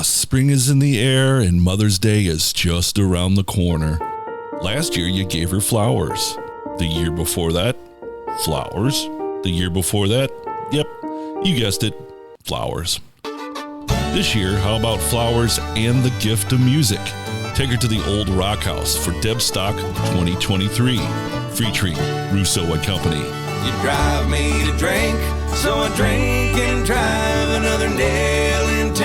Spring is in the air and Mother's Day is just around the corner. Last year you gave her flowers. The year before that, flowers. The year before that, yep, you guessed it, flowers. This year, how about flowers and the gift of music? Take her to the Old Rock House for Debbstock 2023, featuring Russo and Company. You drive me to drink, so I drink and drive another nail into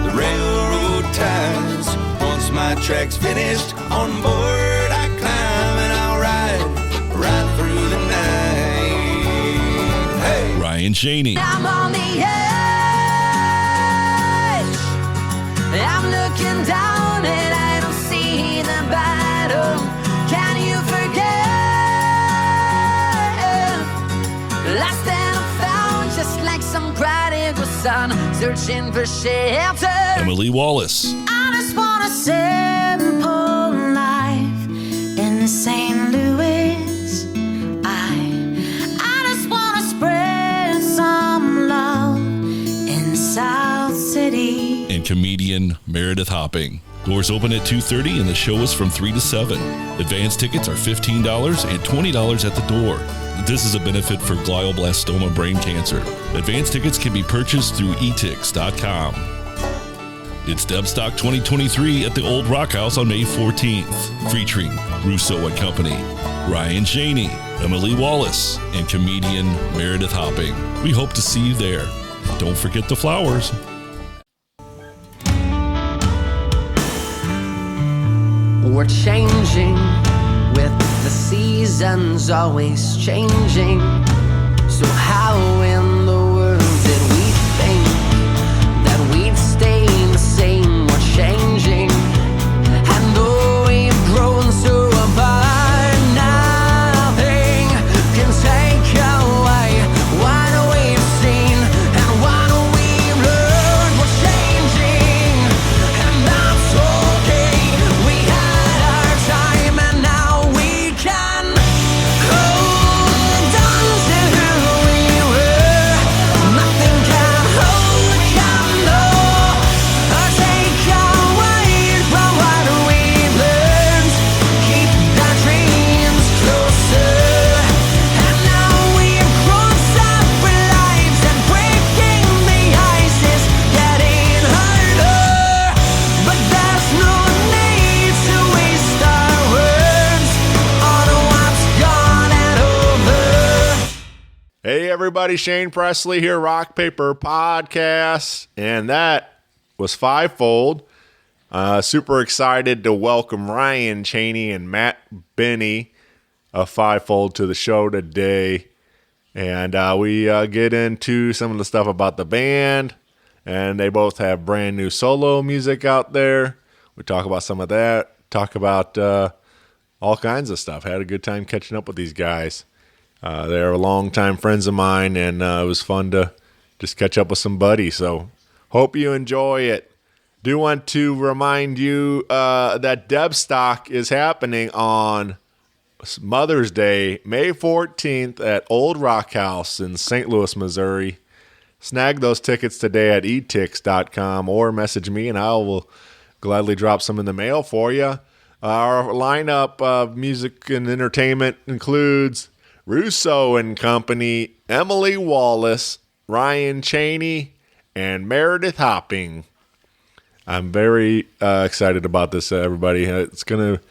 the railroad ties. Once my track's finished, on board I climb and I'll ride right through the night. Hey, Ryan Cheney. I'm on the edge. I'm looking down and I don't see the bottom. Can you forget? Lost and found, just like some prodigal son, searching for shelter. Emily Wallace. I just want a simple life in St. Louis. I just want to spread some love in South City. And comedian Meredith Hopping. Doors open at 2:30 and the show is from 3 to 7. Advance tickets are $15 and $20 at the door. This is a benefit for glioblastoma brain cancer. Advance tickets can be purchased through etix.com. It's Debbstock 2023 at the Old Rock House on May 14th, featuring Russo and Company, Ryan Cheney, Emily Wallace, and comedian Meredith Hopping. We hope to see you there. Don't forget the flowers. We're changing with the seasons always changing. So how in the world did we think that we'd stay the same? We're changing, and though we've grown so apart, nothing can take away what we've seen and what we've learned. We're changing, and that's okay. We had our time and now we can hold on to who we were. Nothing can hold the candle or take away from what we've learned. Keep our dreams closer, and now we've grown separate lives, and breaking the ice is getting harder. But there's no need to waste our words on what's gone and over. Hey everybody, Shane Presley here, Rock Paper Podcast, and that was Fivefold. Super excited to welcome Ryan Cheney and Matt Benne of Fivefold to the show today, and we get into some of the stuff about the band, and they both have brand new solo music out there. We talk about some of that, talk about all kinds of stuff. Had a good time catching up with these guys. They're longtime friends of mine, and it was fun to just catch up with some buddies. So hope you enjoy it. Do want to remind you that Debbstock is happening on Mother's Day, May 14th at Old Rock House in St. Louis, Missouri. Snag those tickets today at etix.com or message me, and I will gladly drop some in the mail for you. Our lineup of music and entertainment includes Russo and Company, Emily Wallace, Ryan Cheney, and Meredith Hopping. I'm very excited about this, everybody. It's going to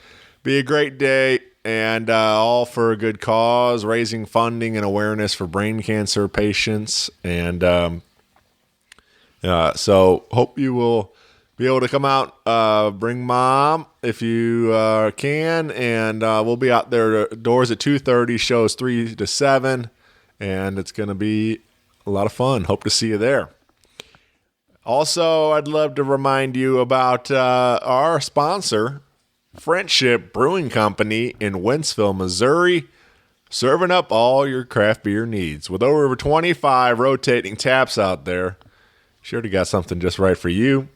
be a great day, and all for a good cause, raising funding and awareness for brain cancer patients. And so hope you will be able to come out, bring mom if you can, and we'll be out there. Doors at 2:30, shows 3 to 7, and it's going to be a lot of fun. Hope to see you there. Also, I'd love to remind you about our sponsor, Friendship Brewing Company in Wentzville, Missouri, serving up all your craft beer needs. With over 25 rotating taps out there, sure to got something just right for you.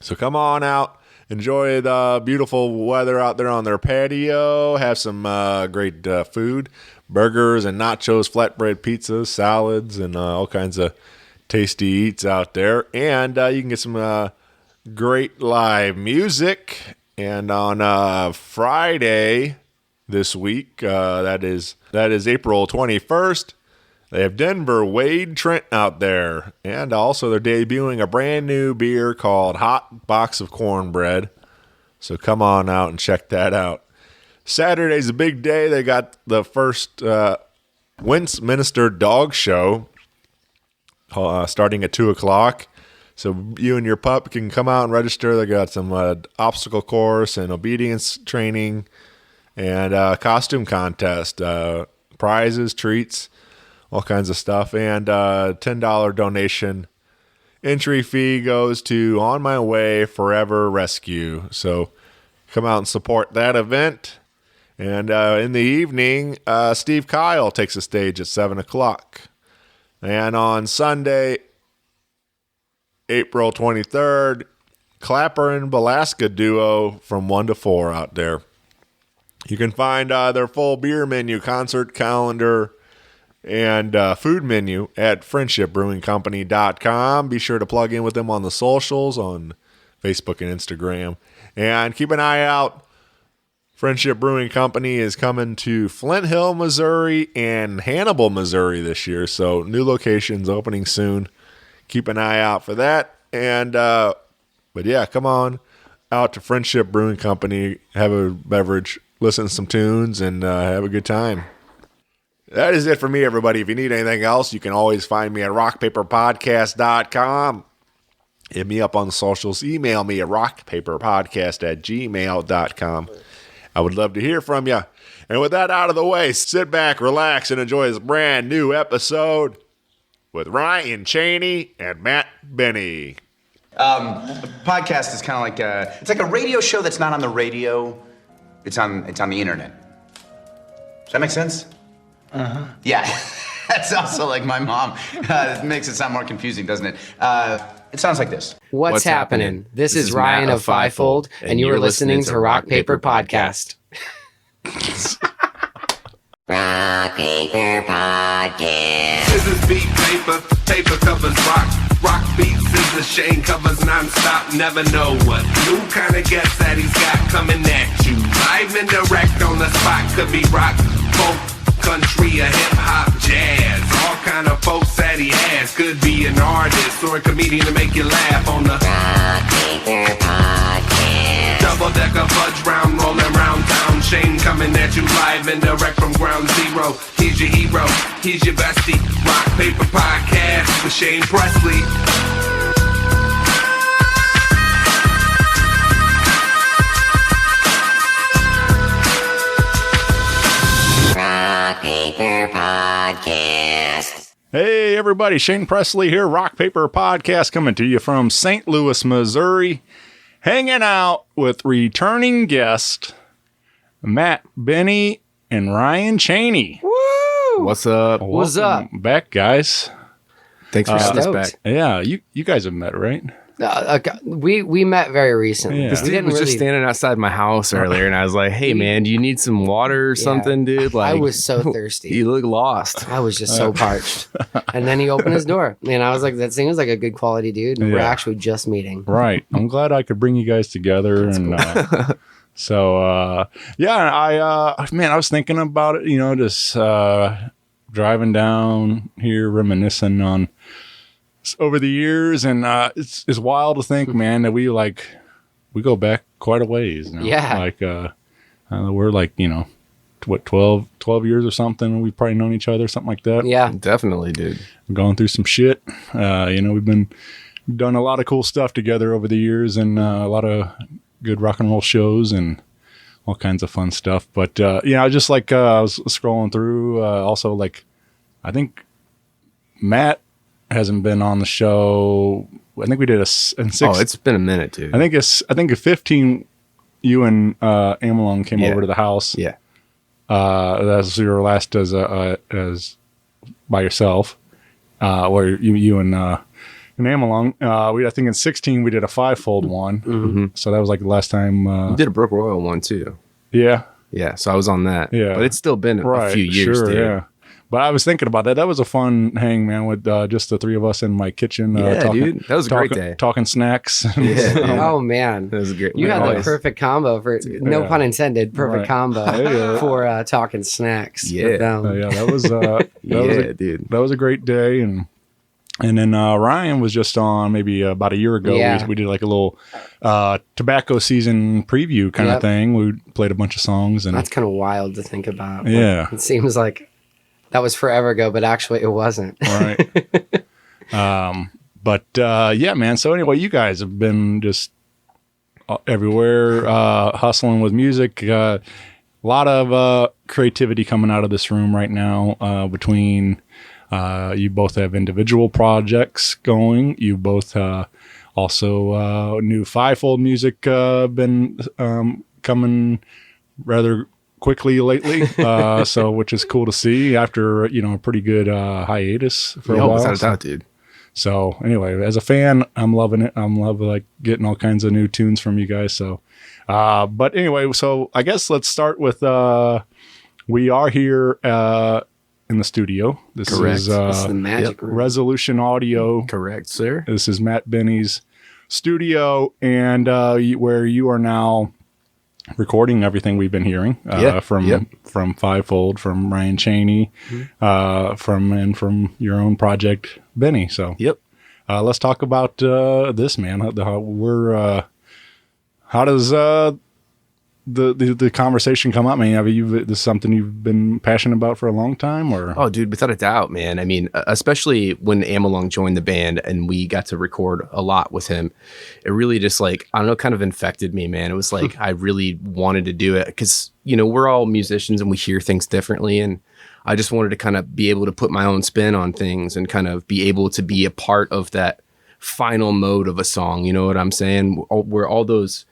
So come on out, enjoy the beautiful weather out there on their patio, have some great food, burgers and nachos, flatbread pizzas, salads, and all kinds of tasty eats out there. And you can get some great live music. And on Friday this week, that is April 21st, they have Denver Wade Trent out there. And also they're debuting a brand new beer called Hot Box of Cornbread. So come on out and check that out. Saturday's a big day. They got the first Westminster Dog Show starting at 2 o'clock. So you and your pup can come out and register. They got some obstacle course and obedience training and costume contest, prizes, treats, all kinds of stuff. And $10 donation. Entry fee goes to On My Way Forever Rescue. So come out and support that event. And in the evening, Steve Kyle takes the stage at 7 o'clock. And on Sunday, April 23rd, Clapper and Belasca duo from 1 to 4 out there. You can find their full beer menu, concert calendar, and food menu at friendshipbrewingcompany.com. Be sure to plug in with them on the socials on Facebook and Instagram. And keep an eye out. Friendship Brewing Company is coming to Flint Hill, Missouri and Hannibal, Missouri this year. So new locations opening soon. Keep an eye out for that. And but yeah, come on out to Friendship Brewing Company, have a beverage, listen to some tunes, and have a good time. That is it for me, everybody. If you need anything else, you can always find me at rockpaperpodcast.com. Hit me up on the socials. Email me at rockpaperpodcast@gmail.com. I would love to hear from you. And with that out of the way, sit back, relax, and enjoy this brand new episode with Ryan Cheney and Matt Benne. A podcast is kind of like it's like a radio show that's not on the radio. It's on the internet. Does that make sense? Uh-huh. Yeah. That's also like my mom. It makes it sound more confusing, doesn't it? It sounds like this. What's happening? This is Ryan of Fivefold, and you are listening to Rock Paper Podcast. Rock Paper Podcast. Scissors beat paper, paper covers rock. Rock beats scissors, Shane covers non-stop. Never know what new kind of guest that he's got coming at you. Live and direct on the spot. Could be rock, folk, country, or hip-hop, jazz. All kind of folks that he has. Could be an artist or a comedian to make you laugh on the Rock Paper Podcast. double-decker fudge round, rolling round town. Shane coming at you live and direct from ground zero. He's your hero, he's your bestie. Rock Paper Podcast with Shane Presley. Rock Paper Podcast. Hey, everybody. Shane Presley here. Rock Paper Podcast coming to you from St. Louis, Missouri. Hanging out with returning guest Matt Benne and Ryan Cheney. Woo! What's up? What's up? Welcome back, guys. Thanks for having us Stoked. back. Yeah, you guys have met, right? We met very recently. Yeah. This We dude didn't was really. just standing outside my house earlier, and I was like, "Hey, man, do you need some water or something, dude?" Like, I was so thirsty. You look lost. I was just so parched. And then he opened his door, and I was like, "That seems like a good quality dude." And we're Yeah. actually just meeting. Right. I'm glad I could bring you guys together. And so, yeah, I was thinking about it, just driving down here, reminiscing on over the years. And it's wild to think, man, that we go back quite a ways now. Yeah. Like, we're like, 12 years or something. We've probably known each other, something like that. Yeah. Definitely, dude. Going through some shit. We've done a lot of cool stuff together over the years, and a lot of good rock and roll shows and all kinds of fun stuff. But I was scrolling through. Also, I think Matt hasn't been on the show. I think we did in 6. Oh, it's been a minute, dude. I think at 15, you and Amelung came over to the house. Yeah. That was your last as by yourself, where you and Amelung. I think in 16 we did a 5-fold one. Mm-hmm. So that was like the last time. You did a Brook Royal one too. Yeah. Yeah. So I was on that. Yeah. But it's still been a few years, sure, dude. Yeah. But I was thinking about that. That was a fun hang, man, with just the three of us in my kitchen. Dude, that was a great day. Talking snacks. Oh man, That was a great. you had the Nice. perfect combo for no pun intended. Perfect Right. combo for talking snacks. Yeah. with them. Yeah, that was Dude. that was a great day. And then Ryan was just on maybe about a year ago. Yeah. We did like a little tobacco season preview kind of Yep. thing. We played a bunch of songs, and That's kind of wild to think about. Yeah. It seems like that was forever ago, but actually it wasn't. right. But yeah, man. So anyway, you guys have been just everywhere, hustling with music. A lot of creativity coming out of this room right now. Between you both have individual projects going. You both also new Fivefold music been coming rather quickly lately. So which is cool to see after a pretty good hiatus for a while. Without a doubt, dude. So anyway, as a fan, I'm loving it. I'm loving like getting all kinds of new tunes from you guys. So, but anyway, so I guess let's start with we are here in the studio. This Correct. is This is the magic room. Resolution Audio. Correct, sir. This is Matt Benny's studio, and where you are now recording everything we've been hearing from Fivefold, from Ryan Cheney, from your own project, Benny. So let's talk about this, man. How does the conversation come up? I mean, this is something you've been passionate about for a long time, or? Oh, dude, without a doubt, man. I mean, especially when Amalong joined the band and we got to record a lot with him, it really just like, I don't know, kind of infected me, man. It was like, I really wanted to do it because, we're all musicians and we hear things differently. And I just wanted to kind of be able to put my own spin on things and kind of be able to be a part of that final mode of a song. You know what I'm saying? Where all those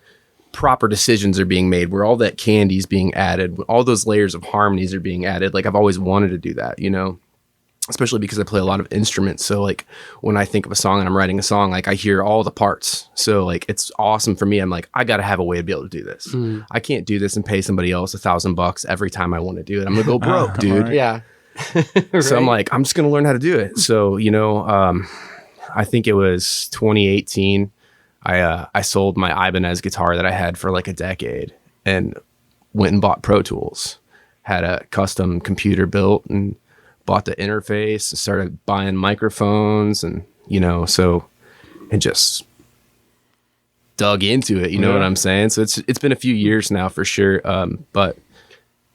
proper decisions are being made, where all that candy's being added, all those layers of harmonies are being added. Like I've always wanted to do that, especially because I play a lot of instruments. So like when I think of a song and I'm writing a song, like I hear all the parts. So like it's awesome for me. I'm like, I got to have a way to be able to do this. I can't do this and pay somebody else $1,000 every time I want to do it. I'm gonna go broke, dude. Right. Yeah. So I'm like, I'm just gonna learn how to do it. So I think it was 2018. I sold my Ibanez guitar that I had for like a decade and went and bought Pro Tools, had a custom computer built and bought the interface and started buying microphones and, and just dug into it. You know what I'm saying? So it's been a few years now for sure. But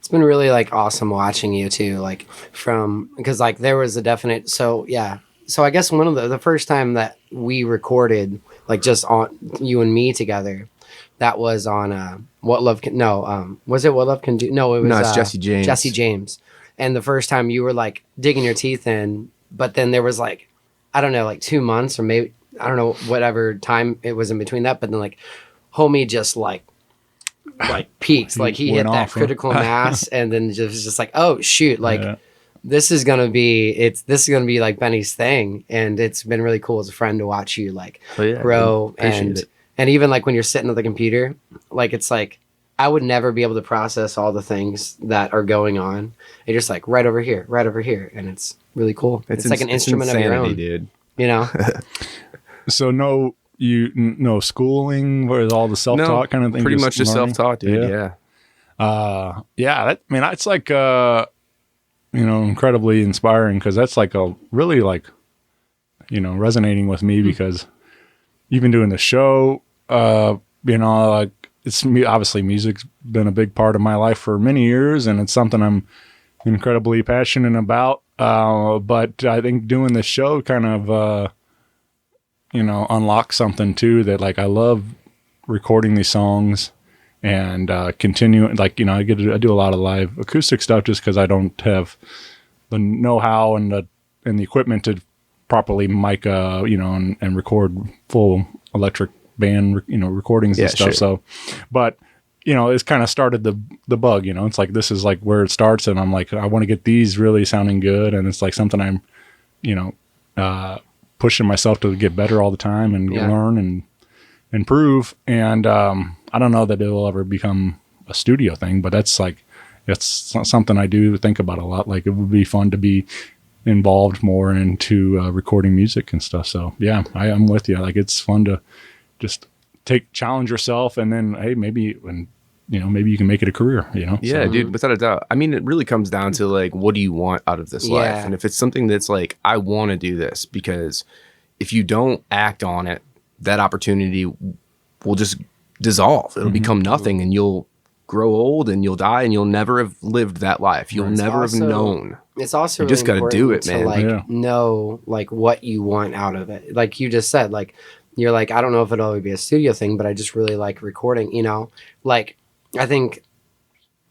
It's been really like awesome watching you too, like because like there was a definite, so I guess one of the first time that we recorded, like just on you and me together, that was on What Love Can, was it What Love Can Do? No, it was it's Jesse James. Jesse James. And the first time you were like digging your teeth in, but then there was like, I don't know, like 2 months or maybe, I don't know, whatever time it was in between that, but then like homie just like peaks, like he hit went that off, huh? critical mass and then just like, oh shoot, like this is gonna be like Benny's thing, and it's been really cool as a friend to watch you like grow and even like when you're sitting at the computer, like it's like I would never be able to process all the things that are going on. It's just like right over here, and it's really cool. It's like an instrument of your own, dude. So no schooling, where all the self-taught kind of thing. Pretty much just learning? self-taught, dude. That's like incredibly inspiring, because that's like a really like resonating with me, because even doing the show, like it's obviously music's been a big part of my life for many years, and it's something I'm incredibly passionate about. But I think doing the show kind of unlocks something too, that like I love recording these songs and continuing, like I do a lot of live acoustic stuff just because I don't have the know-how and the equipment to properly mic and record full electric band recordings and stuff. Sure. So but it's kind of started the bug. It's like this is like where it starts, and I'm like, I want to get these really sounding good, and it's like something I'm pushing myself to get better all the time and learn and improve. And I don't know that it will ever become a studio thing, but that's like it's something I do think about a lot. Like, it would be fun to be involved more into recording music and stuff. So yeah, I'm with you. Like, it's fun to just challenge yourself, and then, hey, maybe you can make it a career, Yeah, dude, without a doubt. I mean, it really comes down to, like, what do you want out of this life? And if it's something that's like, I want to do this, because if you don't act on it, that opportunity will just dissolve. It'll become nothing, and you'll grow old and you'll die, and you'll never have lived that life. You'll never have known. It's also you just got to do it, man. To, like, know, like, what you want out of it. Like you just said, like, you're like, I don't know if it'll always be a studio thing, but I just really like recording, like, I think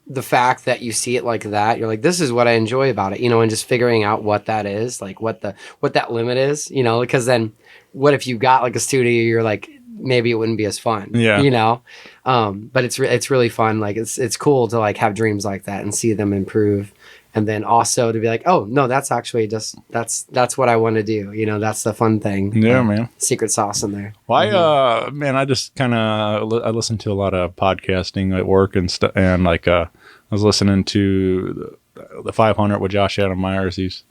the fact that you see it like that, you're like, this is what I enjoy about it, and just figuring out what that is, like what that limit is, because then what if you got like a studio, you're like, maybe it wouldn't be as fun, but it's really fun. Like, it's cool to like have dreams like that and see them improve. And then also to be like, oh no, that's actually just, that's what I want to do. That's the fun thing. Yeah, man. Secret sauce in there. Well, I just kind of, I listen to a lot of podcasting at work and stuff. And like, I was listening to the 500 with Josh Adam Myers. He's,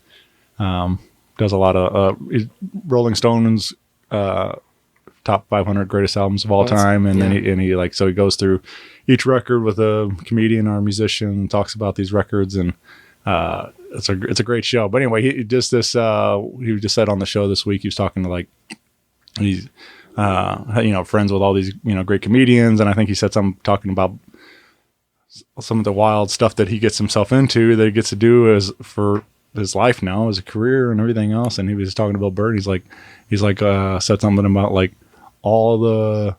does a lot of, Rolling Stones, top 500 greatest albums of all time. And then he like, so he goes through each record with a comedian or a musician and talks about these records, and it's a great show. But anyway, he just said on the show this week, he was talking to, like, he's friends with all these great comedians, and I think he said something talking about some of the wild stuff that he gets himself into, that he gets to do as for his life now, as a career and everything else. And he was talking to Bill Burr, and he's like said something about, like, all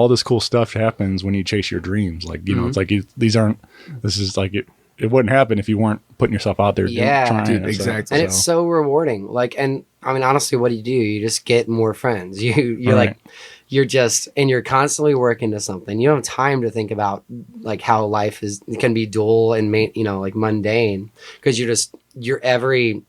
this cool stuff happens when you chase your dreams. Like, it's like, this is like, it wouldn't happen if you weren't putting yourself out there. Trying. Dude, exactly. And it's so rewarding. Like, and I mean, honestly, what do? You just get more friends. You're like, you're constantly working to something. You don't have time to think about like how life can be dull and like mundane, because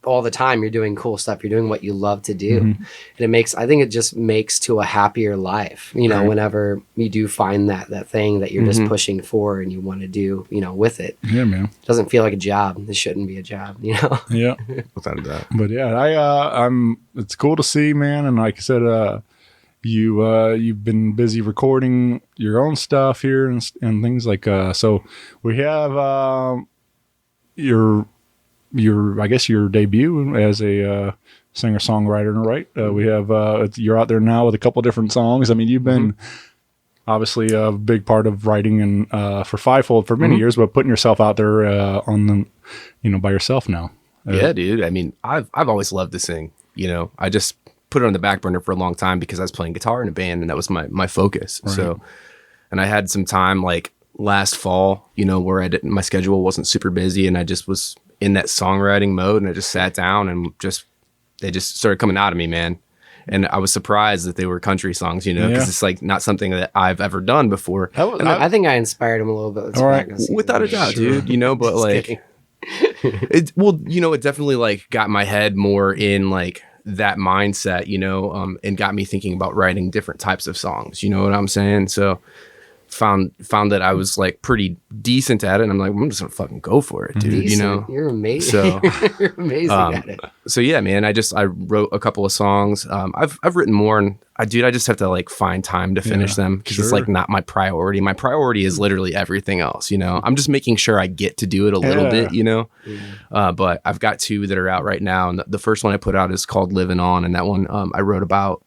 all the time you're doing cool stuff. You're doing what you love to do. And I think it just makes to a happier life, whenever you do find that thing that you're just pushing for and you want to do, with it. Yeah, man. It doesn't feel like a job. This shouldn't be a job, Yeah. Without a doubt. But yeah, it's cool to see, man. And like I said, you've been busy recording your own stuff here and things like, so we have, your I guess your debut as a singer-songwriter, right? We have you're out there now with a couple different songs. I mean, you've been obviously a big part of writing and for Fivefold for many years, but putting yourself out there on the by yourself now. Yeah, dude. I mean, I've always loved to sing. I just put it on the back burner for a long time because I was playing guitar in a band, and that was my focus. Right. So, and I had some time like last fall, where my schedule wasn't super busy, and I just was in that songwriting mode, and I just sat down and they just started coming out of me, man. And I was surprised that they were country songs, because it's like not something that I've ever done before. I think I inspired him a little bit. Without a doubt, dude, but like, it definitely like got my head more in like that mindset, and got me thinking about writing different types of songs. You know what I'm saying? So found that I was like pretty decent at it, and I'm like, I'm just gonna fucking go for it, dude. Decent. You're amazing. So you're amazing at it. So yeah, man, I wrote a couple of songs. I've written more, and I just have to like find time to finish them, because it's like not my priority. My priority is literally everything else. I'm just making sure I get to do it a little bit. But I've got two that are out right now, and the first one I put out is called Livin On, and that one I wrote about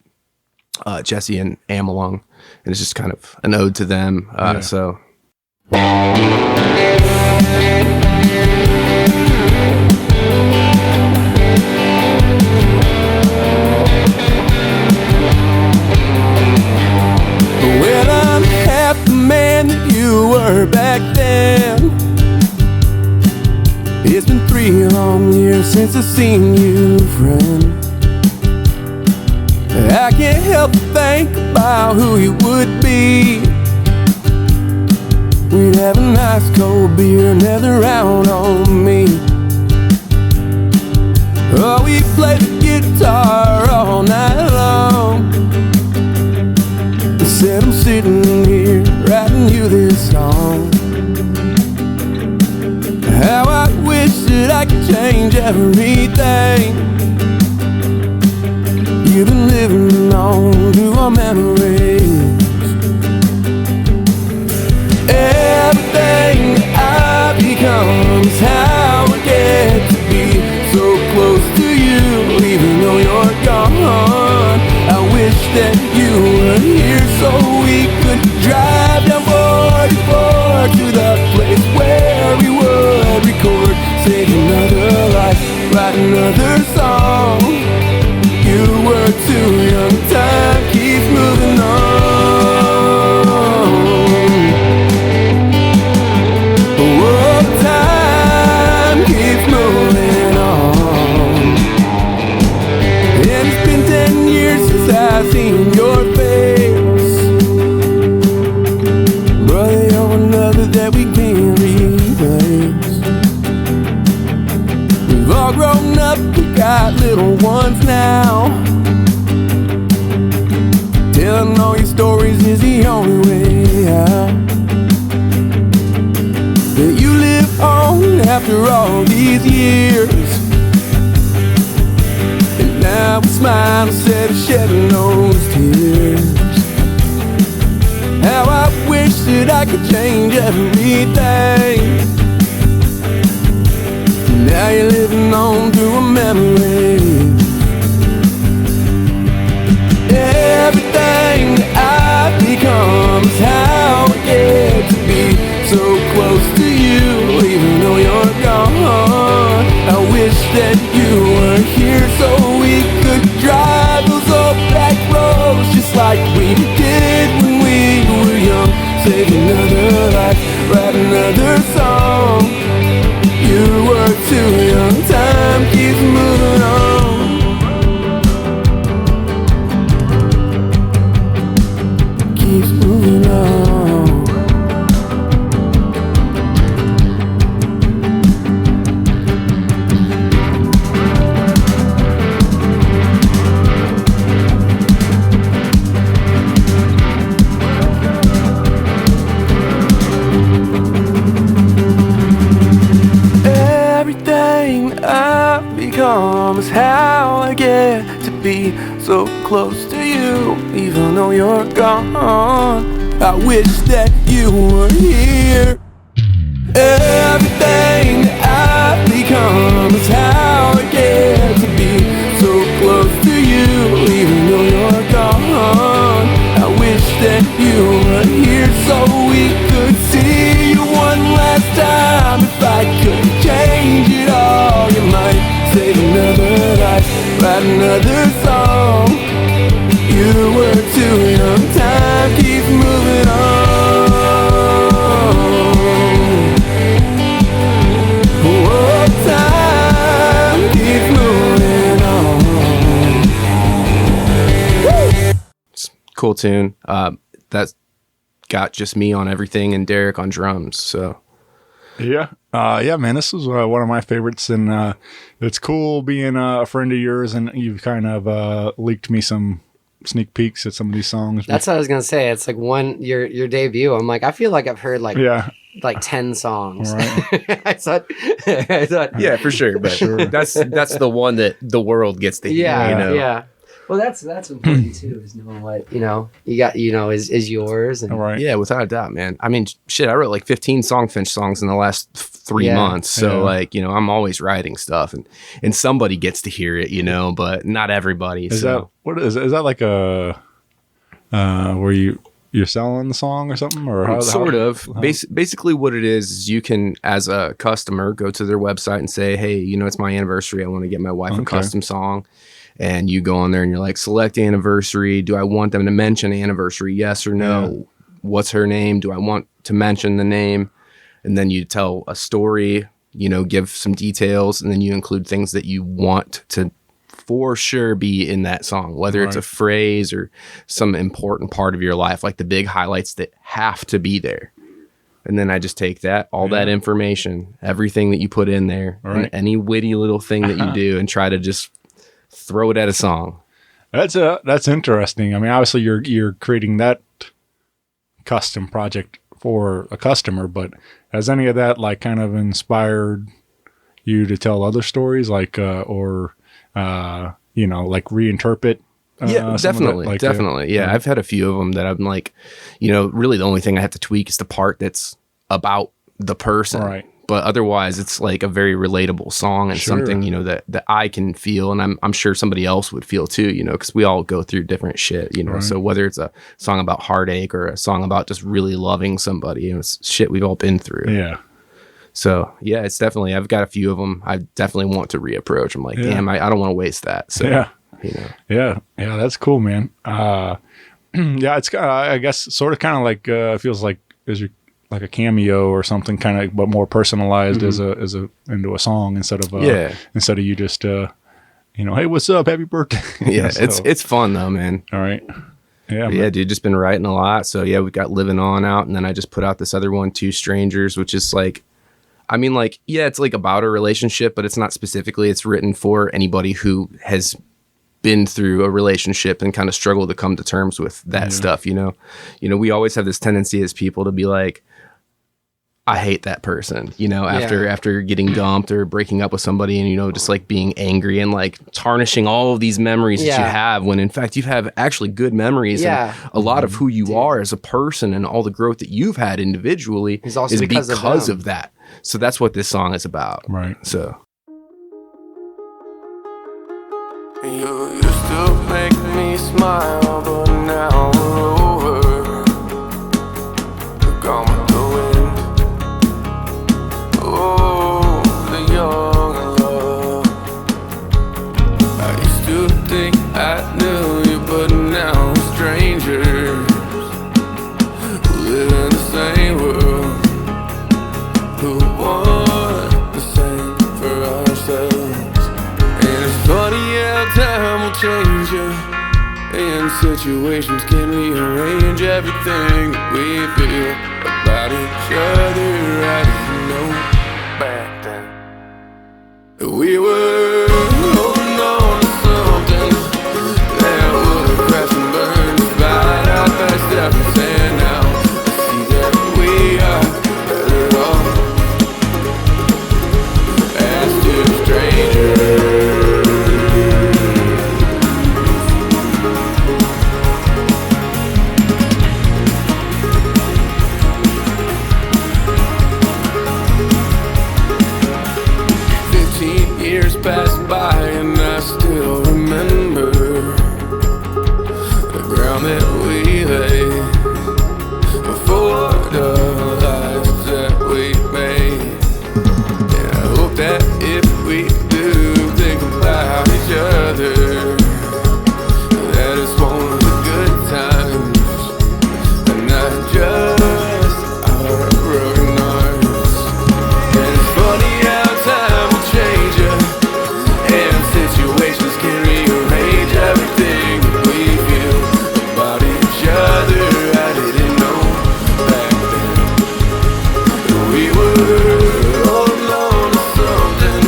Jesse and Amalung, and it's just kind of an ode to them. So. Well, I'm half the man that you were back then. It's been 3 long years since I've seen you, friend. I can't help but think about who you would be. We'd have a nice cold beer, another round on me. Oh, we play the guitar all night long. Instead I'm sitting here writing you this song. I could change everything. You've been living on through our memories. Everything I become is how I get to be so close to you, even though you're gone. I wish that you were here so we could drive down 44 to the place where we would record, save another life, write another song. You were too young, time keeps moving on. Oh, time keeps moving on. And it's been 10 years since I've seen your face. Brother, you're another that we can't replace. We've all grown up, we got little ones now. Telling all your stories is the only way out. That you live on after all these years. And now we smile instead of shedding those tears. How I wish that I could change everything. Now you're living on through a memory. Everything I become is how I get to be so close to you, even though you're gone. I wish that you were here so we could drive those old back roads just like we did when we were young. Save another life, write another song. You were too young, time keeps moving on. Keeps moving on. Everything I've become is how I get to be so close to you, even though you're gone. I wish that you were here. Everything I've become is how I get to be so close to you, even though you're gone. I wish that you were here so we could see you one last time. If I could change it all, you might save another life, write another song. You were too young, time keeps moving on. Oh, time keeps moving on. Woo! It's a cool tune. That's got just me on everything and Derek on drums. So Yeah. Yeah, man, this was one of my favorites, and it's cool being a friend of yours, and you've kind of leaked me some sneak peeks at some of these songs. That's what I was gonna say. It's like your debut. I'm like, I feel like I've heard like 10 songs. Right. I thought yeah, for sure. But that's the one that the world gets to hear. yeah, You know? yeah. Well, that's important too, is knowing what you got. Is yours. And Right. Yeah, without a doubt, man. I mean, shit, I wrote like 15 Songfinch songs in the last 3 months. So like, I'm always writing stuff, and somebody gets to hear it, but not everybody. Is so. that like a where you're selling the song or something, or Basically what it is you can, as a customer, go to their website and say, hey, it's my anniversary, I want to get my wife a custom song. And you go on there and you're like, select anniversary. Do I want them to mention anniversary? Yes or no? Yeah. What's her name? Do I want to mention the name? And then you tell a story, give some details, and then you include things that you want to for sure be in that song, whether it's a phrase or some important part of your life, like the big highlights that have to be there. And then I just take that information, everything that you put in there, and any witty little thing that you do, and try to just throw it at a song. That's interesting. I mean, obviously you're creating that custom project for a customer, but has any of that like kind of inspired you to tell other stories, like or like reinterpret? Yeah, definitely, definitely. Yeah, yeah. I've had a few of them that I'm like, really the only thing I have to tweak is the part that's about the person. Right. But otherwise, it's like a very relatable song and something, that I can feel, and I'm sure somebody else would feel too, because we all go through different shit, Right. So whether it's a song about heartache or a song about just really loving somebody, it's shit we've all been through. Yeah. So yeah, it's definitely, I've got a few of them I definitely want to reapproach. I'm like, damn, I don't want to waste that. So Yeah. Yeah, that's cool, man. Yeah, it's I guess sort of kind of like feels like is your like a cameo or something, kind of, but more personalized as a into a song instead of you just hey, what's up, happy birthday. Yeah, it's fun though, man. All right. Yeah, yeah, dude, just been writing a lot. So yeah, we got Livin On out, and then I just put out this other one, Two Strangers, which is like, I mean, like, yeah, it's like about a relationship, but it's not specifically. It's written for anybody who has been through a relationship and kind of struggled to come to terms with that stuff. We always have this tendency as people to be like, I hate that person, after getting dumped or breaking up with somebody, and just like being angry and like tarnishing all of these memories that you have, when in fact you have actually good memories, and a lot of who you are as a person and all the growth that you've had individually is because of that. So that's what this song is about. Right. So you used to make me smile, but now we're over. You're gone with the wind. Oh, the young and love. I used to think I knew you, but now we're strangers who live in the same world, who want the same for ourselves. And it's funny how time will change you, and situations can rearrange everything we feel about each other. I didn't know back then we were holding on to something that would crash and burn despite our best efforts. And now I see that we are better off as two strangers. 15 years passed by and I still remember the ground that we laid for the lives that we made. And I hope that if we do think about each other, that it's one of the good times and not just our broken hearts. And it's funny how time will change you, and situations can rearrange everything that we feel about each other. I didn't know back then that we were holding on to something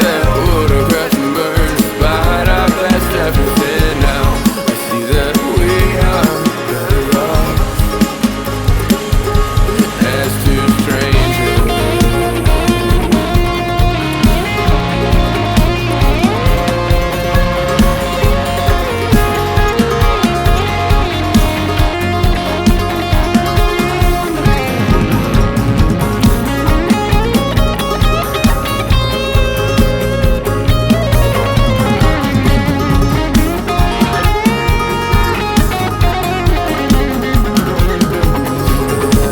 that would have crashed and burned despite our best efforts. And now I see that we are better off as two strangers.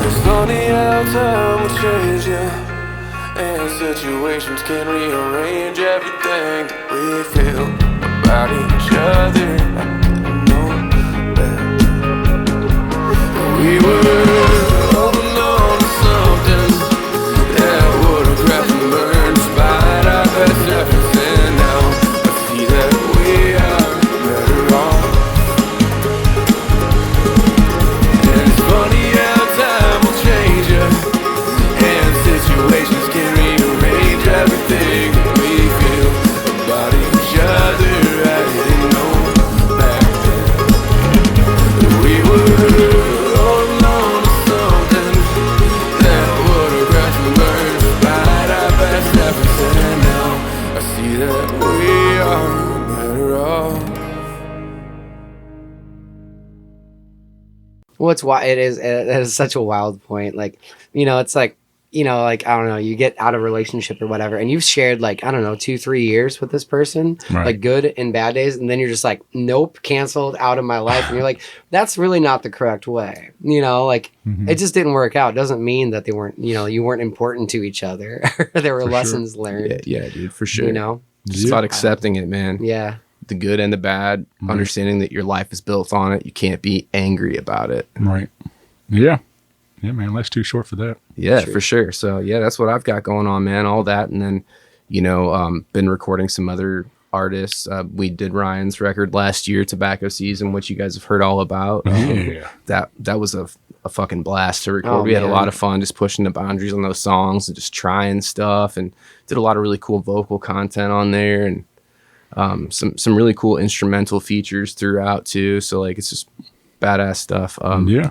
It's funny how time will change you, and situations can rearrange everything that we feel about each other. I didn't know that we were holding on to something that would have crashed and burned despite our best efforts. And now I see that we are better off. And it's funny how time will change you, and situations can rearrange everything that we feel about each other. I didn't know back Well, it's why it is such a wild point. Like, it's like, like, I don't know, you get out of a relationship or whatever, and you've shared like, I don't know, 2-3 years with this person, Right. like good and bad days. And then you're just like, nope, canceled, out of my life. And you're like, that's really not the correct way. Like it just didn't work out. Doesn't mean that they weren't, you weren't important to each other. There were lessons learned. Yeah, dude, for sure. It's Yeah. about accepting it, man. Yeah. The good and the bad, understanding that your life is built on it. You can't be angry about it. Right. Yeah. Yeah, man. Life's too short for that. Yeah, for sure. So yeah, that's what I've got going on, man. All that, and then been recording some other artists. We did Ryan's record last year, Tobacco Season, which you guys have heard all about. Yeah. That was a fucking blast to record. We had a lot of fun just pushing the boundaries on those songs and just trying stuff, and did a lot of really cool vocal content on there, and some really cool instrumental features throughout too. So like it's just badass stuff. Yeah.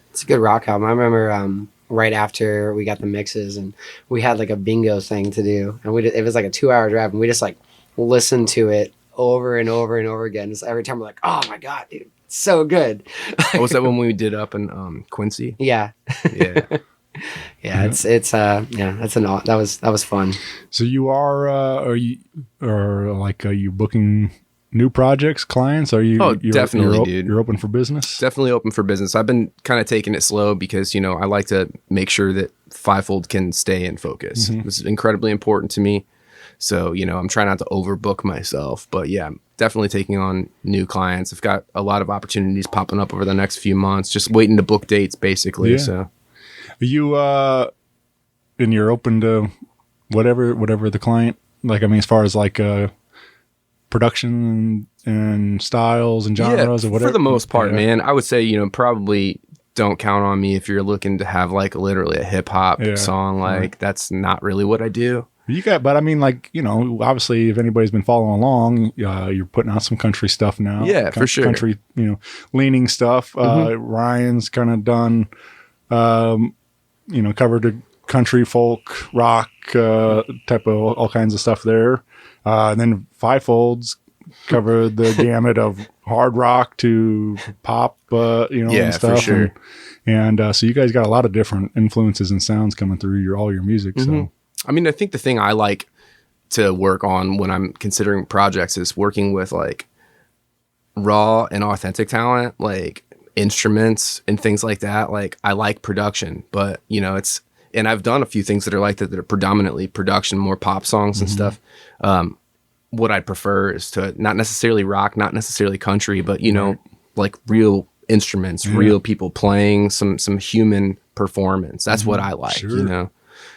It's a good rock album. I remember right after we got the mixes, and we had like a bingo thing to do, and it was like a 2-hour drive, and we just like listened to it over and over and over again. Just every time we're like, oh my god, dude, it's so good. Was that when we did up in Quincy? Yeah. Yeah. Yeah, that was fun. So you are you booking new projects, clients? Are you? Oh, definitely, dude. You're open for business. Definitely open for business. I've been kind of taking it slow because I like to make sure that Fivefold can stay in focus. This is incredibly important to me. So I'm trying not to overbook myself, but yeah, I'm definitely taking on new clients. I've got a lot of opportunities popping up over the next few months. Just waiting to book dates, basically. Yeah. So. You and you're open to whatever the client, like, I mean, as far as like production and styles and genres or whatever. For the most part, man. I would say probably don't count on me if you're looking to have like literally a hip hop song. Like that's not really what I do. But I mean, like, obviously, if anybody's been following along, you're putting out some country stuff now. Yeah, for sure. Country, leaning stuff. Ryan's kind of done, covered the country, folk, rock, type of all kinds of stuff there. And then Fivefold's covered the gamut of hard rock to pop, and stuff. For sure. And so you guys got a lot of different influences and sounds coming through all your music. So. I mean, I think the thing I like to work on when I'm considering projects is working with like raw and authentic talent, like instruments and things like that. Like I like production, but and I've done a few things that are like that are predominantly production, more pop songs and stuff. What I prefer is to not necessarily rock, not necessarily country, but like real instruments, real people playing some human performance. That's what I like,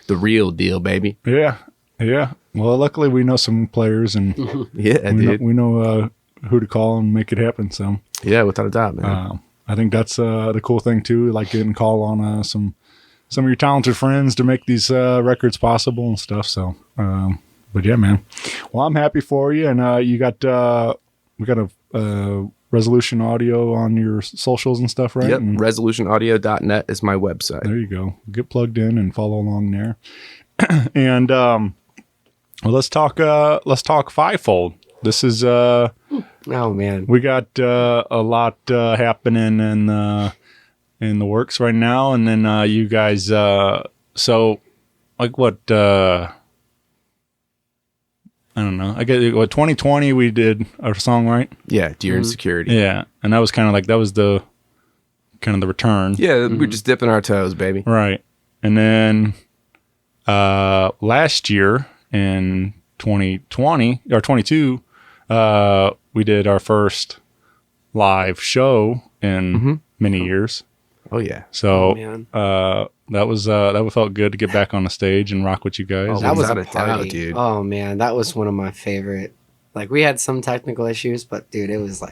the real deal, baby. Yeah. Yeah. Well, luckily we know some players and we know who to call and make it happen. So yeah, without a doubt, man. I think that's the cool thing too, like getting call on some of your talented friends to make these records possible and stuff. So, but yeah, man. Well, I'm happy for you, and we got a Resolution Audio on your socials and stuff, right? Yep. And resolutionaudio.net is my website. there you go. Get plugged in and follow along there. And well, let's talk Fivefold. This is Oh man, we got a lot happening in the works right now, and then you guys. So, like, what? I don't know. I guess what 2020 we did our song, right? Yeah, Dear Insecurity. Yeah, and that was kind of like the return. Yeah, we're just dipping our toes, baby. Right, and then last year in 2020 or 22. We did our first live show in many years. Oh yeah. So man. that felt good to get back on the stage and rock with you guys. Oh, That was without a a doubt, party, dude. Oh man, that was one of my favorite. Like we had some technical issues, but dude, it was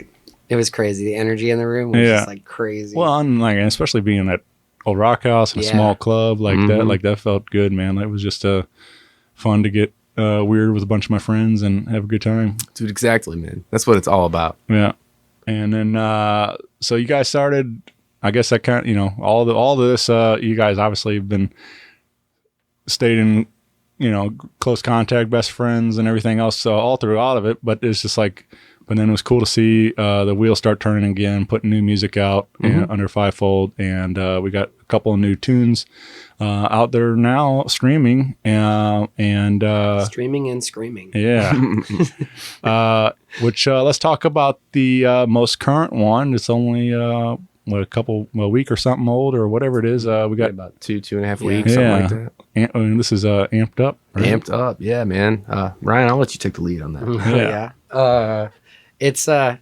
crazy. The energy in the room was just like crazy. Well, and like especially being at Old Rock House in a small club like that, like that felt good, man. That was just fun to get weird with a bunch of my friends and have a good time. Dude, exactly, man. That's what it's all about. Yeah. And then so you guys started, I guess that kind of, all this you guys obviously have been stayed in, close contact, best friends and everything else, so all through all of it, but it's just like but then it was cool to see the wheels start turning again, putting new music out under Fivefold, and we got a couple of new tunes out there now streaming, and streaming and screaming. Yeah. Which let's talk about the most current one. It's only a week or something old or whatever it is. We got about 2.5 weeks, something like that. And this is Amped Up. Right? Amped Up, yeah, man. Ryan, I'll let you take the lead on that. It's a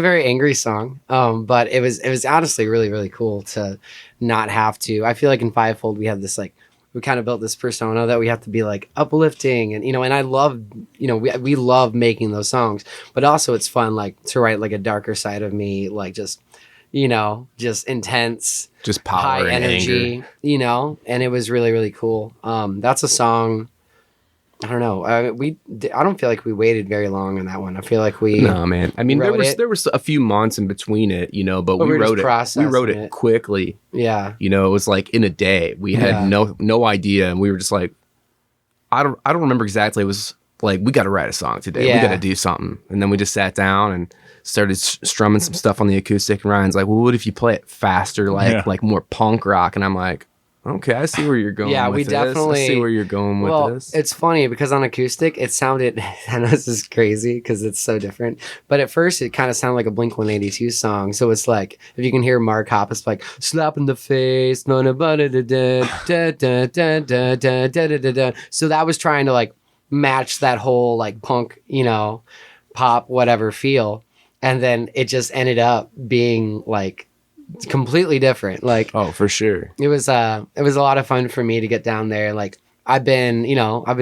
very angry song, but it was honestly really, really cool to not have to. I feel like in Fivefold we have this like, we kind of built this persona that we have to be like uplifting, and and I love, we love making those songs, but also it's fun like to write like a darker side of me, like just intense, just power, high and energy, anger. And it was really, really cool. That's a song. I don't know. I don't feel like we waited very long on that one. I feel like no, man. I mean, there was a few months in between it, but we wrote it. We wrote it quickly. Yeah. It was like in a day. We had no idea, and we were just like, I don't remember exactly. It was like, we got to write a song today. Yeah. We got to do something, and then we just sat down and started strumming some stuff on the acoustic. And Ryan's like, well, what if you play it faster, like more punk rock? And I'm like, okay, I see where you're going. Yeah, we definitely I see where you're going with this. It's funny because on acoustic, it sounded. I know this is crazy because it's so different. But at first, it kind of sounded like a Blink-182 song. So it's like if you can hear Mark Hoppus like slap in the face, so that was trying to like match that whole like punk, pop, whatever feel, and then it just ended up being like completely different. Like, oh, for sure. It was a lot of fun for me to get down there. Like I've been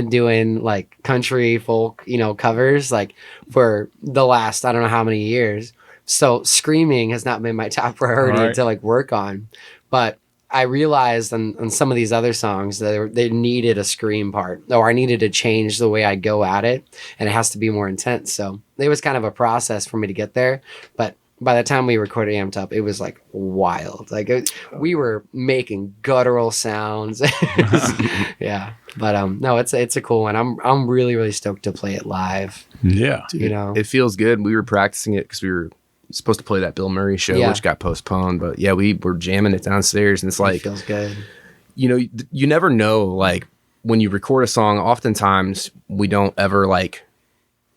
doing like country folk, covers like for the last, I don't know how many years. So screaming has not been my top priority to like work on, but I realized on some of these other songs that they needed a scream part, or I needed to change the way I go at it, and it has to be more intense. So it was kind of a process for me to get there, but by the time we recorded Amped Up, it was like wild. Like we were making guttural sounds. Yeah, but no, it's a cool one. I'm really, really stoked to play it live. Yeah, dude, it feels good. We were practicing it because we were supposed to play that Bill Murray show, which got postponed. But yeah, we were jamming it downstairs, and it's like, it feels good. You never know. Like when you record a song, oftentimes we don't ever like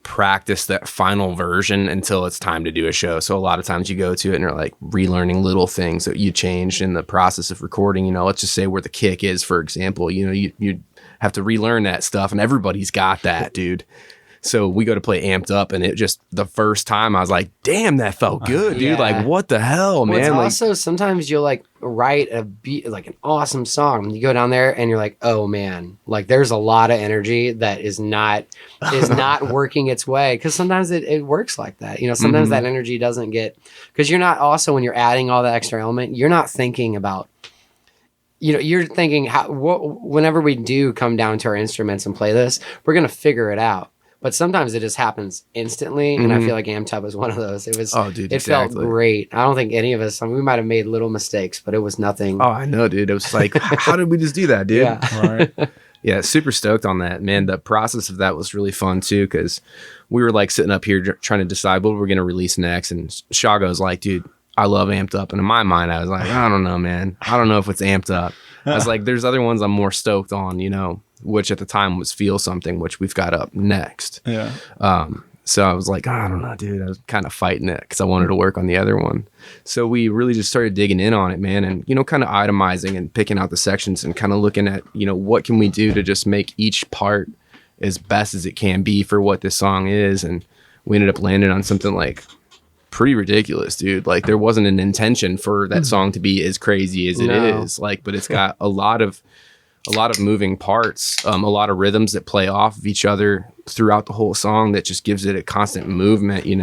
practice that final version until it's time to do a show. So a lot of times you go to it and you're like relearning little things that you changed in the process of recording. Let's just say where the kick is, for example. You have to relearn that stuff, and everybody's got that, dude. So we go to play Amped Up, and it just, the first time I was like, damn, that felt good, dude. Like, what the hell, man? It's also, sometimes you'll like write a beat, like an awesome song. You go down there and you're like, oh man, like there's a lot of energy that is not working its way. Because sometimes it works like that. Sometimes that energy doesn't get, because you're not also, when you're adding all the extra element, you're not thinking about, you're thinking whenever we do come down to our instruments and play this, we're going to figure it out. But sometimes it just happens instantly, and I feel like Amped Up was one of those. It was, felt great. I don't think any of us, we might have made little mistakes, but it was nothing. Oh, I know, dude. It was like, how did we just do that, dude? Yeah. All right. Yeah, super stoked on that, man. The process of that was really fun too, because we were like sitting up here trying to decide what we're going to release next, and Shago's like, dude, I love Amped Up. And in my mind, I was like, I don't know, man. I don't know if it's Amped Up. I was like, there's other ones I'm more stoked on, which at the time was Feel Something, which we've got up next. Yeah. So I was like, I don't know, dude. I was kind of fighting it because I wanted to work on the other one. So we really just started digging in on it, man, and kind of itemizing and picking out the sections and kind of looking at, what can we do to just make each part as best as it can be for what this song is. And we ended up landing on something like pretty ridiculous, dude. Like there wasn't an intention for that song to be as crazy as it is, like, but it's got a lot of moving parts, a lot of rhythms that play off of each other throughout the whole song that just gives it a constant movement, Save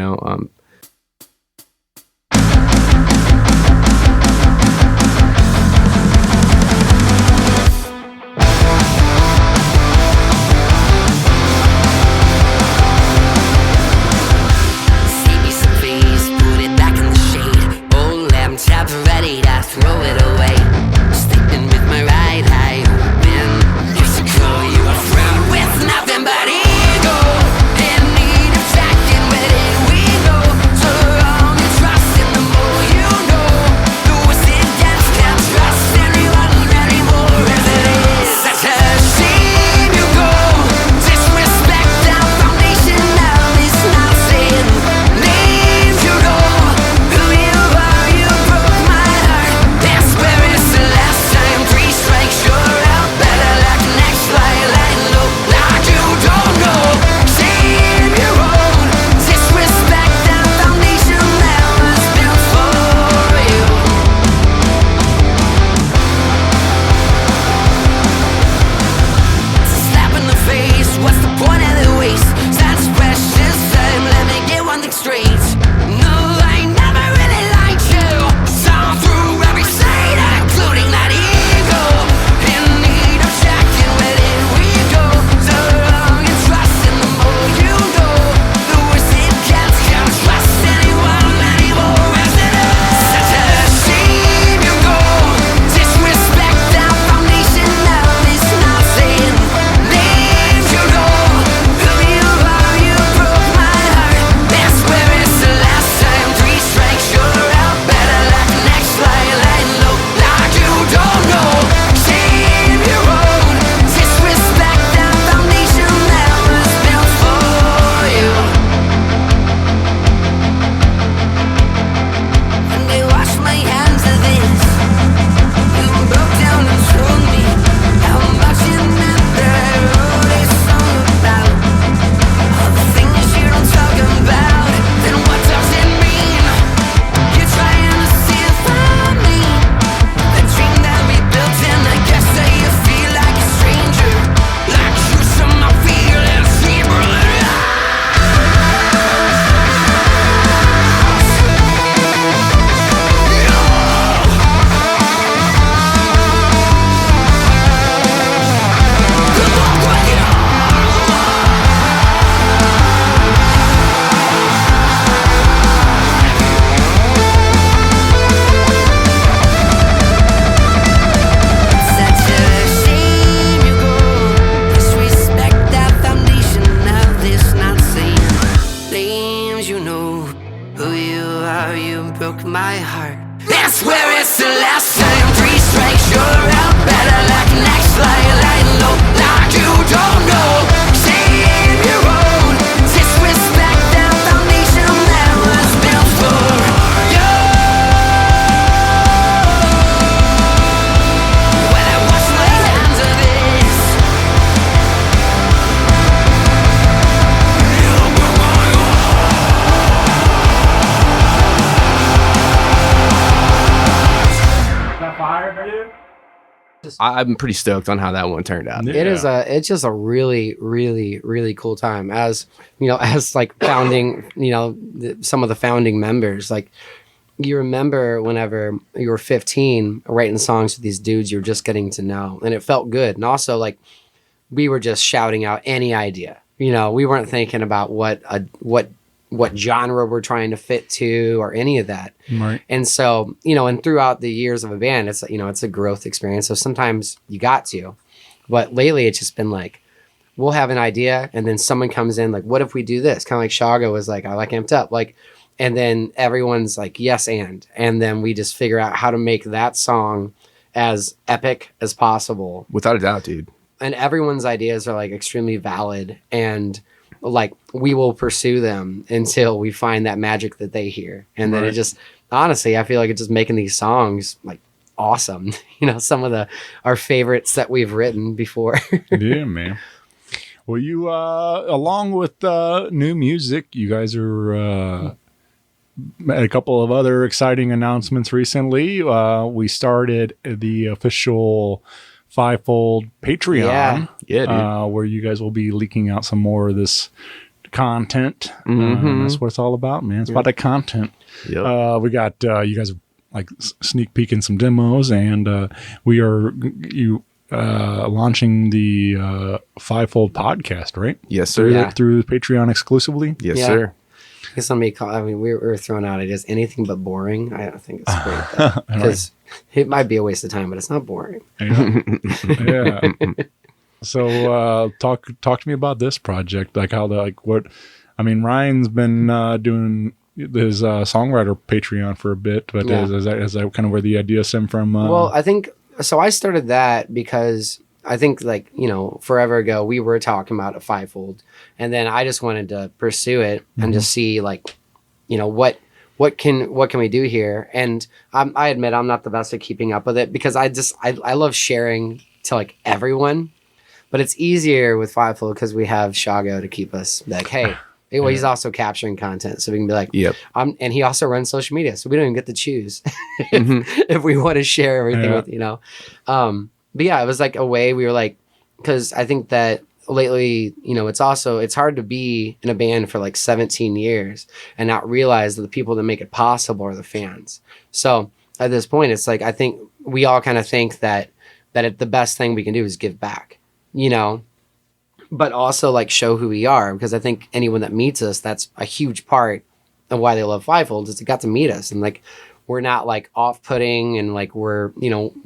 me some face, put it back in the shade. Old laptop ready to throw it away. Sleeping with my right eye open. Used to call you a friend with nothing but ego. In need of tracking, where did we fire, dude. I'm pretty stoked on how that one turned out. It's just a really, really, really cool time. As you know, as like founding, some of the founding members, like you remember whenever you were 15 writing songs with these dudes you were just getting to know, and it felt good. And also like we were just shouting out any idea. We weren't thinking about what genre we're trying to fit to or any of that. Right. And so, and throughout the years of a band, it's, it's a growth experience. So sometimes you got to, but lately it's just been like, we'll have an idea and then someone comes in like, what if we do this? Kind of like Shaga was like, I like Amped Up. Like, and then everyone's like, yes. And then we just figure out how to make that song as epic as possible. Without a doubt, dude. And everyone's ideas are like extremely valid, and like we will pursue them until we find that magic that they hear. And then it just, honestly, I feel like it's just making these songs like awesome. Some of our favorites that we've written before. Yeah, man. Well, you, along with new music, you guys are had a couple of other exciting announcements recently. We started the official Fivefold Patreon, where you guys will be leaking out some more of this content. That's what it's all about, man. It's about the content. Yep. We got you guys like sneak peeking some demos, and we are launching the Fivefold podcast, right? Yes, sir. Through Patreon exclusively. Yes, sir. It's somebody we were throwing out ideas, anything but boring. I don't think it's great because it might be a waste of time, but it's not boring. Yeah. So talk to me about this project, like how Ryan's been doing his Songwriter Patreon for a bit, but is that kind of where the idea stemmed from? Well, I think so. I started that because I think forever ago we were talking about a Fivefold, and then I just wanted to pursue it and just see what can we do here. And I admit I'm not the best at keeping up with it because I love sharing to like everyone, but it's easier with Fivefold because we have Shago to keep us like, hey. Well, he's also capturing content, so we can be like, yep. And he also runs social media, so we don't even get to choose if we want to share everything with But yeah, it was like a way we were like, because I think that lately, it's hard to be in a band for like 17 years and not realize that the people that make it possible are the fans. So at this point, it's like, I think we all kind of think that the best thing we can do is give back, but also like show who we are, because I think anyone that meets us, that's a huge part of why they love Fivefold is they got to meet us. And like, we're not like off-putting and like we're,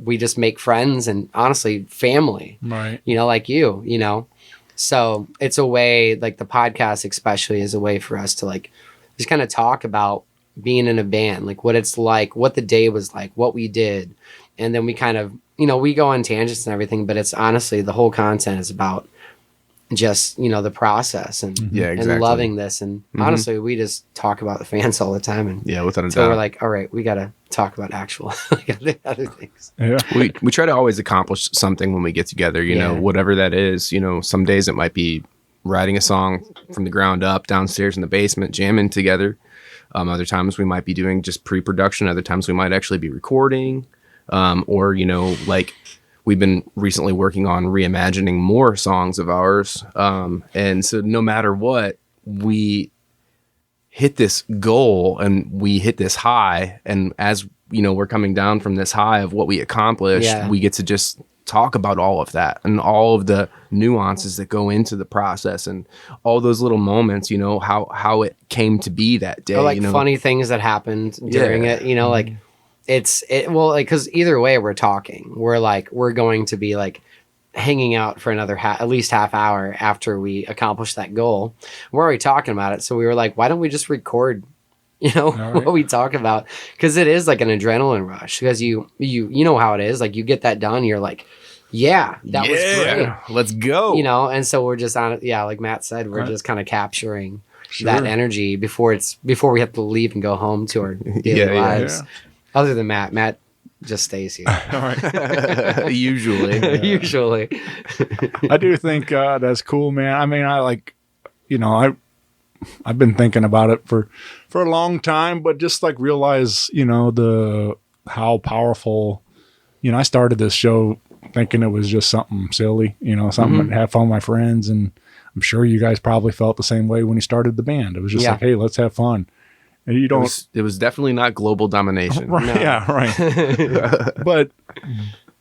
we just make friends and honestly family, right? Like you. So it's a way, like the podcast especially is a way for us to like just kind of talk about being in a band, like what it's like, what the day was like, what we did. And then we kind of, we go on tangents and everything, but it's honestly the whole content is about just the process and and loving this, and honestly we just talk about the fans all the time, and without a doubt. So we're like, all right, we gotta talk about actual other things. We try to always accomplish something when we get together, whatever that is. Some days it might be writing a song from the ground up downstairs in the basement, jamming together. Other times we might be doing just pre-production. Other times we might actually be recording, or like we've been recently working on reimagining more songs of ours. And so no matter what, we hit this goal and we hit this high. And as we're coming down from this high of what we accomplished, we get to just talk about all of that and all of the nuances that go into the process and all those little moments, how it came to be that day. Or like funny things that happened during it, like because either way we're talking, we're going to be like hanging out for another at least half hour after we accomplish that goal. We're already talking about it, so we were like, why don't we just record what we talk about, because it is like an adrenaline rush, because you know how it is, like you get that done, you're like, that was great, let's go, and so we're just on it, like Matt said, we're just kind of capturing that energy before we have to leave and go home to our daily lives. Other than Matt just stays here. All right. Usually. Usually. I do think that's cool, man. I mean, I like, I've been thinking about it for a long time, but just like realize, how powerful I started this show thinking it was just something silly, something to have fun with my friends. And I'm sure you guys probably felt the same way when you started the band. It was just like, hey, let's have fun. And you don't. It was definitely not global domination. Right, No. yeah, right.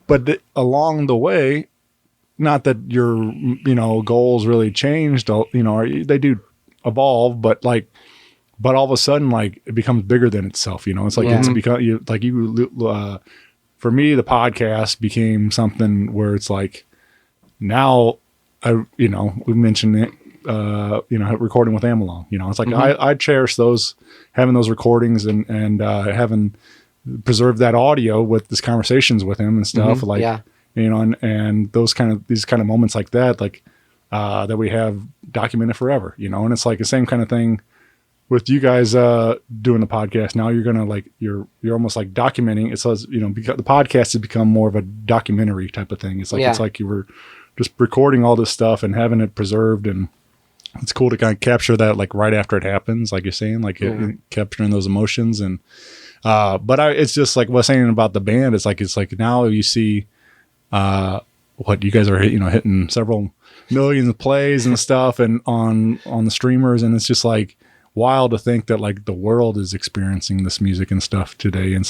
but along the way, not that your goals really changed. They do evolve, but all of a sudden, like, it becomes bigger than itself. It's like it's become for me, the podcast became something where it's like now we mentioned it. Recording with Amalong, it's like I cherish having those recordings and having preserved that audio with these conversations with him and stuff and these kind of moments like that, that we have documented forever, and it's like the same kind of thing with you guys doing the podcast. Now you're gonna you're almost like documenting. It says because the podcast has become more of a documentary type of thing. It's like you were just recording all this stuff and having it preserved, and it's cool to kind of capture that right after it happens, like you're saying, capturing those emotions. And but it's just like what I was saying about the band. It's like now you see what you guys are hitting several millions of plays and stuff, and on the streamers, and it's just like wild to think that the world is experiencing this music and stuff today. And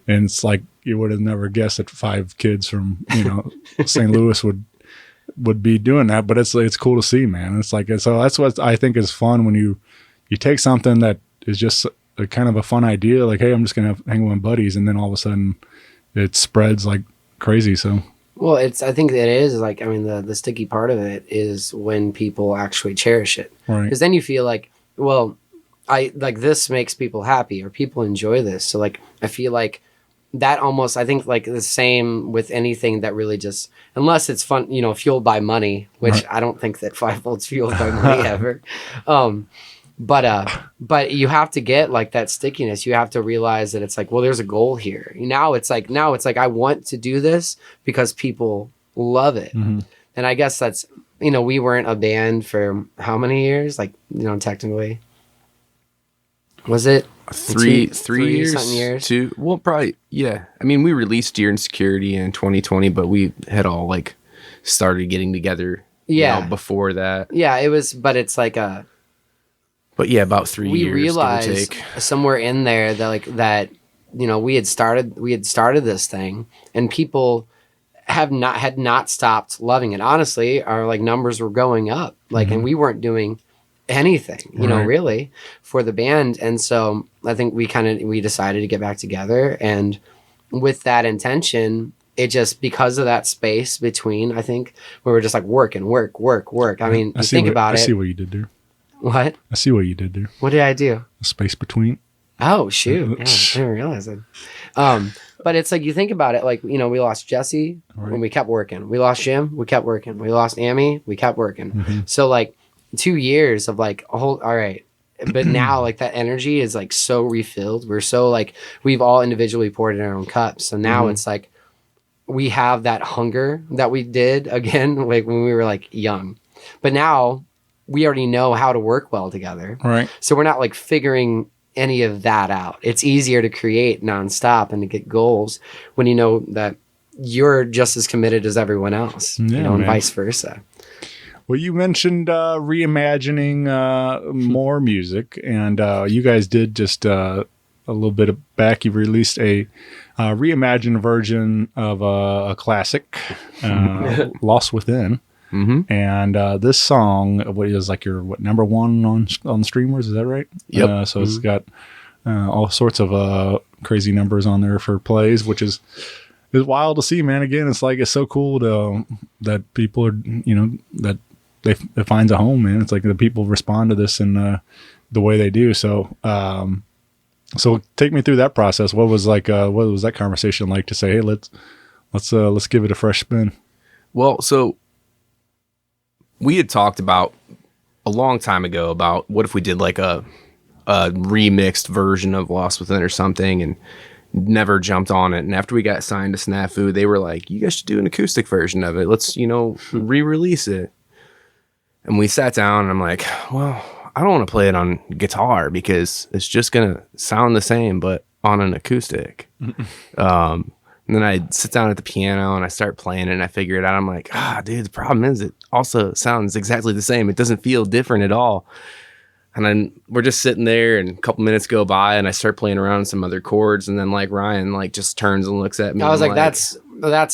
it's like you would have never guessed that 5 kids from St. Louis would be doing that, but it's cool to see, man. It's so that's what I think is fun when you take something that is just a kind of a fun idea, like, hey, I'm just gonna hang with my buddies, and then all of a sudden it spreads like crazy. So I think it is the sticky part of it is when people actually cherish it, right? Because then you feel like, well, this makes people happy, or people enjoy this. So I feel like that almost, I think the same with anything that really just, unless it's fun, fueled by money, which right. I don't think that Fivefold's fueled by money ever. But you have to get that stickiness. You have to realize that it's well, there's a goal here. Now it's like I want to do this because people love it. Mm-hmm. And I guess that's, we weren't a band for how many years? Technically. Was it three years? Something years? 2? Well, probably, yeah. I mean, we released Year in Security in 2020, but we had all started getting together before that. Yeah, it was, but it's but yeah, about 3 years. We realized somewhere in there that we had started this thing, and people had not stopped loving it. Honestly, our numbers were going up, and we weren't doing anything, really for the band. And so I think we decided to get back together, and with that intention, it just, because of that space between, I think we were just work. I mean, I see what you did there. What? I see what you did there. What did I do? The space between. Oh, shoot. Yeah, I didn't realize it. But it's you think about it, we lost Jesse and we kept working. We lost Jim, we kept working. We lost Amy, we kept working. Mm-hmm. So 2 years of all right. But now that energy is so refilled. We're so we've all individually poured in our own cups. So now it's we have that hunger that we did again, when we were young. But now we already know how to work well together. Right. So we're not figuring any of that out. It's easier to create nonstop and to get goals when you know that you're just as committed as everyone else, and vice versa. Well, you mentioned reimagining more music, and you guys did just a little bit back. You released a reimagined version of a classic, "Lost Within." Mm-hmm. And this song, what is your number one on streamers? Is that right? Yep. So it's got all sorts of crazy numbers on there for plays, which is wild to see, man. Again, it's so cool that people are that it finds a home, man. It's the people respond to this in the way they do. So so take me through that process. What was what was that conversation like to say, hey, let's give it a fresh spin? Well, so we had talked about a long time ago about what if we did a remixed version of Lost Within or something, and never jumped on it. And after we got signed to Snafu, they were like, you guys should do an acoustic version of it. Let's, re-release it. And we sat down, and I'm like, well, I don't want to play it on guitar because it's just going to sound the same, but on an acoustic. And then I sit down at the piano and I start playing it and I figure it out. I'm like, dude, the problem is it also sounds exactly the same. It doesn't feel different at all. And then we're just sitting there and a couple minutes go by and I start playing around with some other chords. And then like Ryan like just turns and looks at me. I was like, that's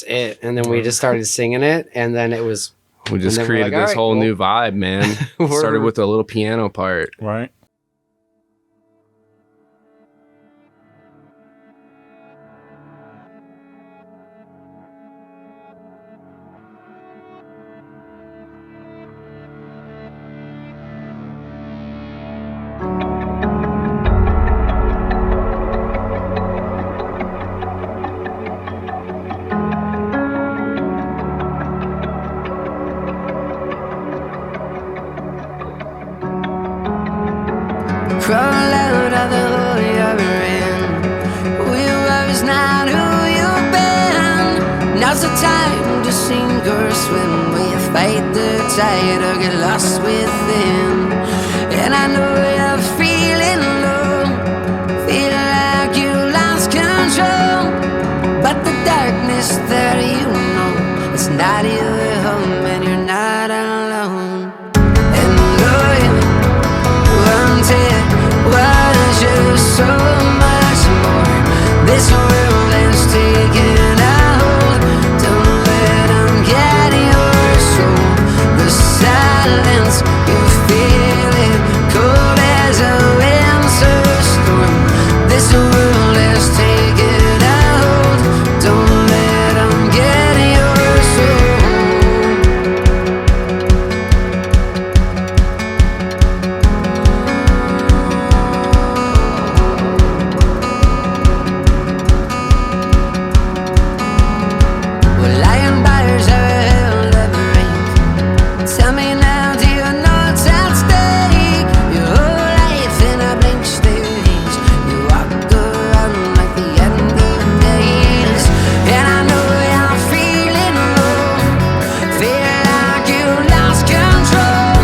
it. And then we just started singing it. And then it was. We just created this whole new vibe, man. Started with a little piano part. Right. Crawl out of the hole you're in. Who you were is not who you've been. Now's the time to sink or swim. Will you fight the tide or get lost within? And I know you're feeling low, feel like you lost control. But the darkness that you know, it's not your home and you're not alone. And though you wanted was just so much more, this world has taken a hold. Don't let them get your soul. The silence, you feel it, cold as a winter storm. This world has taken a hold. Don't let them get your soul. Well, lion buyers are held at the range. Tell me now, do you know what's at stake? Your whole life in a blank stage. You walk around like the end of days. And I know you're feeling low, feel like you lost control.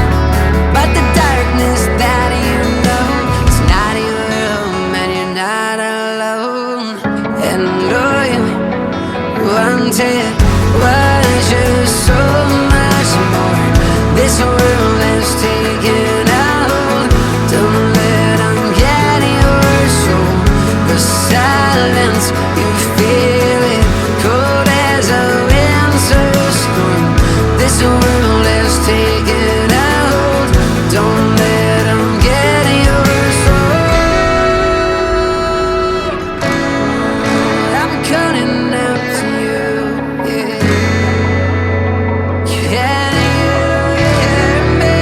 But the darkness that you know, it's not your home and you're not alone. And though you wanted was just so much more, this world has taken a hold. Don't let them get your soul. The silence, you feel it, cold as a winter storm. This world has taken a hold. Don't let them get your soul. I'm calling out to you, yeah. Can you hear me?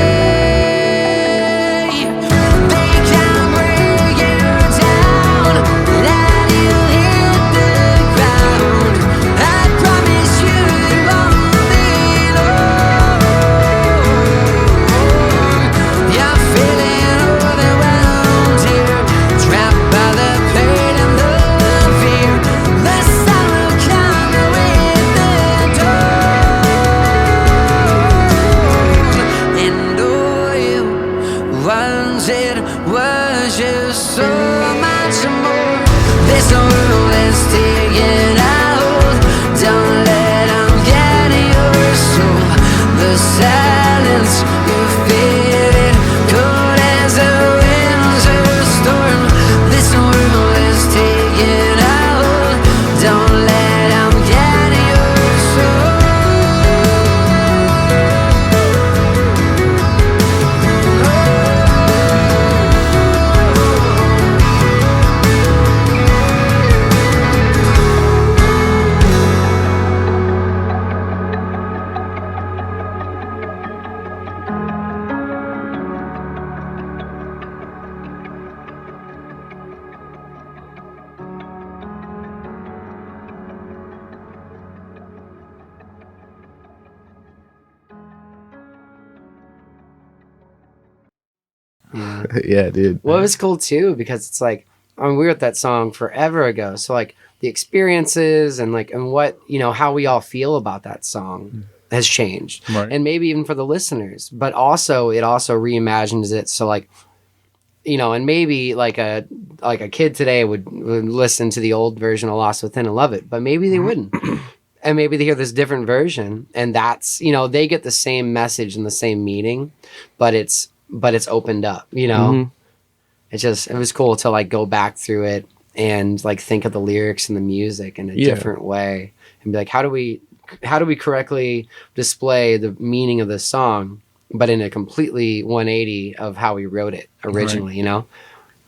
They can break you down, let you hit the ground. I promise you it won't be long. You're feeling overwhelmed here, trapped by the pain and the fear. The sun will come with the dawn. And all you wanted was just so much more. This world has taken a hold. Don't let them get your soul. The silence, you feel it, cold as a winter storm. This world has taken a hold. Don't let them get your soul. Yeah, dude. Well, it was cool too because it's like, I mean, we wrote that song forever ago. So like the experiences and like, and what, you know, how we all feel about that song has changed. Right. And maybe even for the listeners, but also it also reimagines it. So like, and maybe like a kid today would listen to the old version of Lost Within and love it, but maybe they wouldn't. And maybe they hear this different version, and that's, they get the same message and the same meaning, but it's opened up, Mm-hmm. It was cool to like go back through it and like think of the lyrics and the music in a different way and be like, how do we correctly display the meaning of this song, but in a completely 180 of how we wrote it originally, It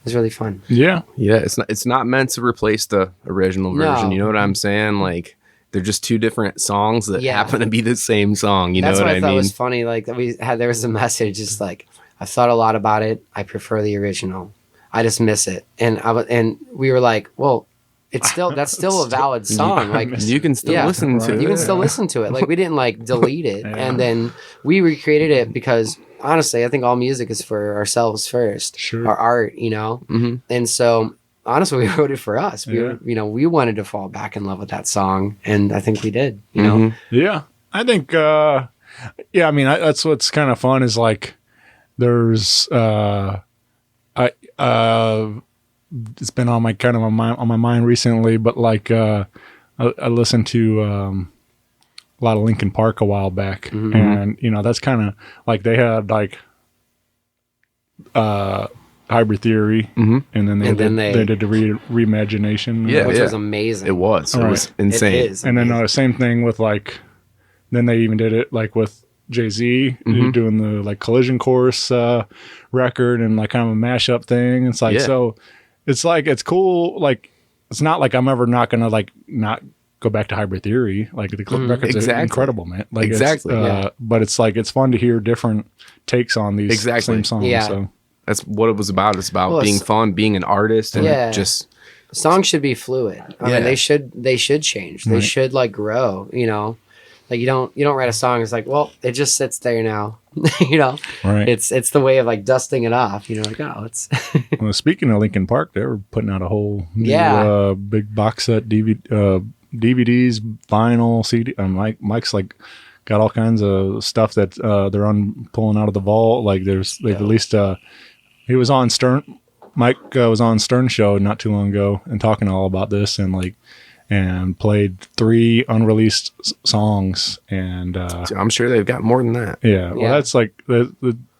was really fun. Yeah. Yeah, it's not meant to replace the original version. No. You know what I'm saying? Like, they're just two different songs that happen to be the same song. You know what I mean? That's what I thought was funny. Like there was a message, just like, I've thought a lot about it. I prefer the original. I just miss it. And we were like, well, that's still a valid song. Like you can still listen to it. You can still listen to it. Like we didn't like delete it. And then we recreated it because honestly, I think all music is for ourselves first. Sure. Our art, And so honestly, we wrote it for us. We wanted to fall back in love with that song, and I think we did. Yeah, I think. I mean, that's what's kind of fun is like there's it's been on my mind recently, but like I listened to a lot of Linkin Park a while back, and that's kind of like they had like Hybrid Theory, and then they did the Re-Imagination, which was amazing. It was. It was insane. It is and then same thing with like, then they even did it like with Jay-Z doing the like Collision Course record and like kind of a mashup thing. It's like so, it's like it's cool. Like it's not like I'm ever not gonna like not go back to Hybrid Theory. Like the records are incredible, man. Like exactly. But it's like it's fun to hear different takes on these same songs. Yeah. So. That's what it was about. It's about being fun, being an artist, and just songs should be fluid. I mean, they should change. They should like grow. Like you don't write a song. It's like, well, it just sits there now. Right. It's the way of like dusting it off. Like, oh, it's. Well, speaking of Linkin Park, they were putting out a whole new, big box set DVDs, vinyl, CD. Mike's like got all kinds of stuff that they're pulling out of the vault. Like they've released. He was on Stern. Mike was on Stern's show not too long ago and talking all about this and played 3 unreleased songs. And I'm sure they've got more than that. Yeah. Well, that's like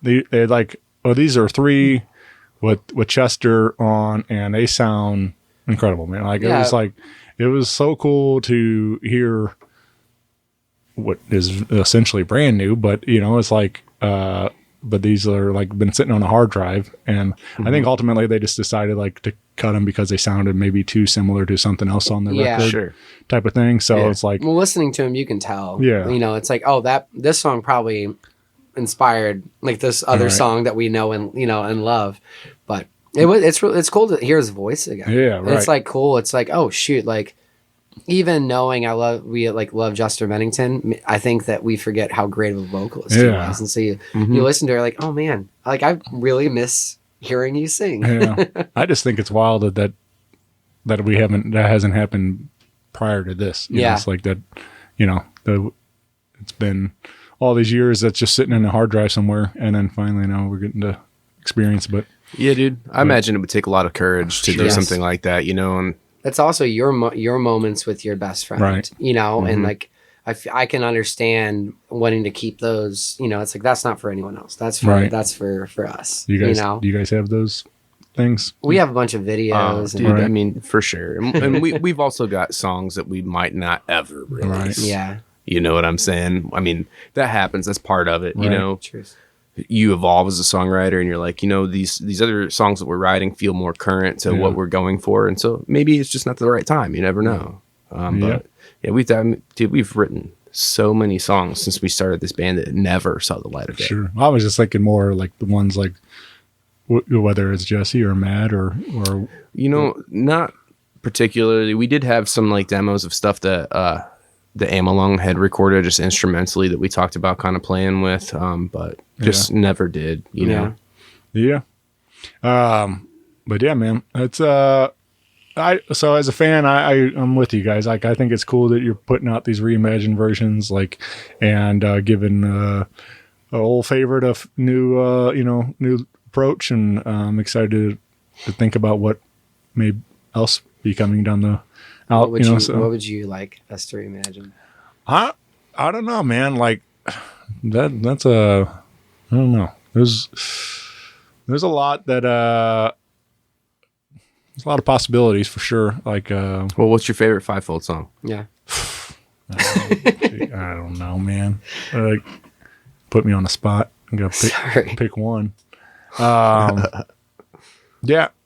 they like. Oh, these are 3 with Chester on, and they sound incredible, man. Like it was so cool to hear what is essentially brand new, but it's like. But these are like been sitting on a hard drive, and I think ultimately they just decided like to cut them because they sounded maybe too similar to something else on the record, type of thing. So it's like, well, listening to them, you can tell. Yeah, it's like, oh, this song probably inspired like this other song that we know and and love, but it's cool to hear his voice again. Yeah, right. It's like cool. It's like, oh shoot, like. Even knowing we love Chester Bennington, I think that we forget how great of a vocalist he was. And so you listen to her like, oh man, like I really miss hearing you sing. Yeah. I just think it's wild that that hasn't happened prior to this. It's like that, it's been all these years that's just sitting in a hard drive somewhere, and then finally now we're getting to experience. But yeah, dude, I imagine it would take a lot of courage to do something like that, and. It's also your moments with your best friend, right. And like I can understand wanting to keep those. It's like that's not for anyone else. That's for us. Do you guys have those things? We have a bunch of videos. Dude, I mean, for sure. And we've also got songs that we might not ever release. Right. Yeah. You know what I'm saying? I mean, that happens. That's part of it. Right. Truth. You evolve as a songwriter, and you're like, these other songs that we're writing feel more current to what we're going for, and so maybe it's just not the right time. You never know. But we've written so many songs since we started this band that never saw the light of day. Sure. I was just thinking more like the ones like whether it's Jesse or Matt or not particularly. We did have some like demos of stuff that the Amalung had recorded just instrumentally that we talked about kind of playing with, but just never did, you know? Yeah. But yeah, man, it's, so as a fan, I'm with you guys. Like, I think it's cool that you're putting out these reimagined versions, like, and, giving, an old favorite of new approach, and I'm excited to think about what may else be coming down the out. What would you like us to reimagine? I don't know, man. Like that's I don't know. There's a lot that there's a lot of possibilities for sure. Like Well, what's your favorite Fivefold song? Yeah. I don't know, man. Put me on the spot. I'm gonna pick one. Yeah,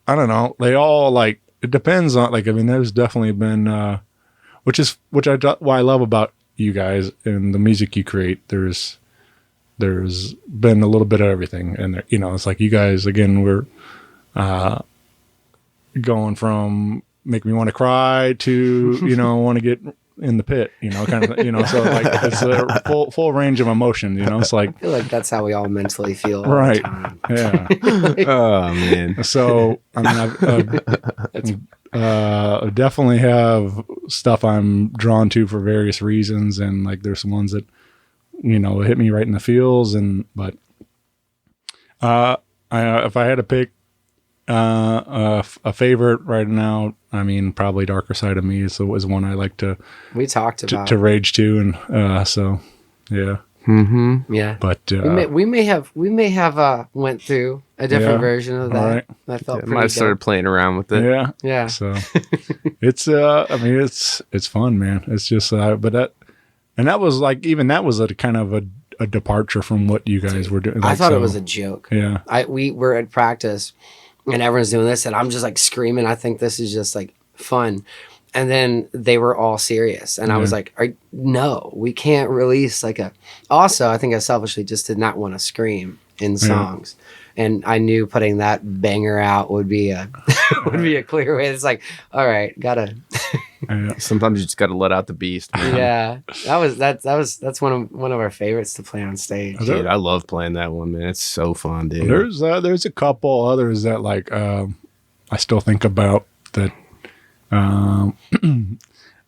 I don't know. They all like, it depends on, like, I mean, there's definitely been why I love about you guys and the music you create. There's been a little bit of everything, and you know, it's like you guys again. We're going from make me want to cry to want to get in the pit, kind of, so like it's a full range of emotion, it's like I feel like that's how we all mentally feel. Right. All the time. Yeah. Oh man. So I mean, I definitely have stuff I'm drawn to for various reasons, and like there's some ones that hit me right in the feels, but if I had to pick a favorite right now, I mean, probably Darker Side of Me is one I like to We talked about to rage to, and so yeah. Mm-hmm. Yeah, but we may have went through a different version of that. Right. That felt I pretty might have started playing around with it. Yeah. Yeah. So it's I mean, it's fun, man. It's just that was like, even that was a kind of a departure from what you guys were doing. I thought it was a joke. Yeah. We were at practice and everyone's doing this and I'm just like screaming. I think this is just like fun. And then they were all serious. And I was like, no, we can't release also, I think I selfishly just did not want to scream in songs. And I knew putting that banger out would be a clear way. It's like, all right, gotta. Sometimes you just gotta let out the beast. Man. Yeah, that's one of our favorites to play on stage. Dude, I love playing that one, man. It's so fun, dude. There's a couple others that like I still think about that. I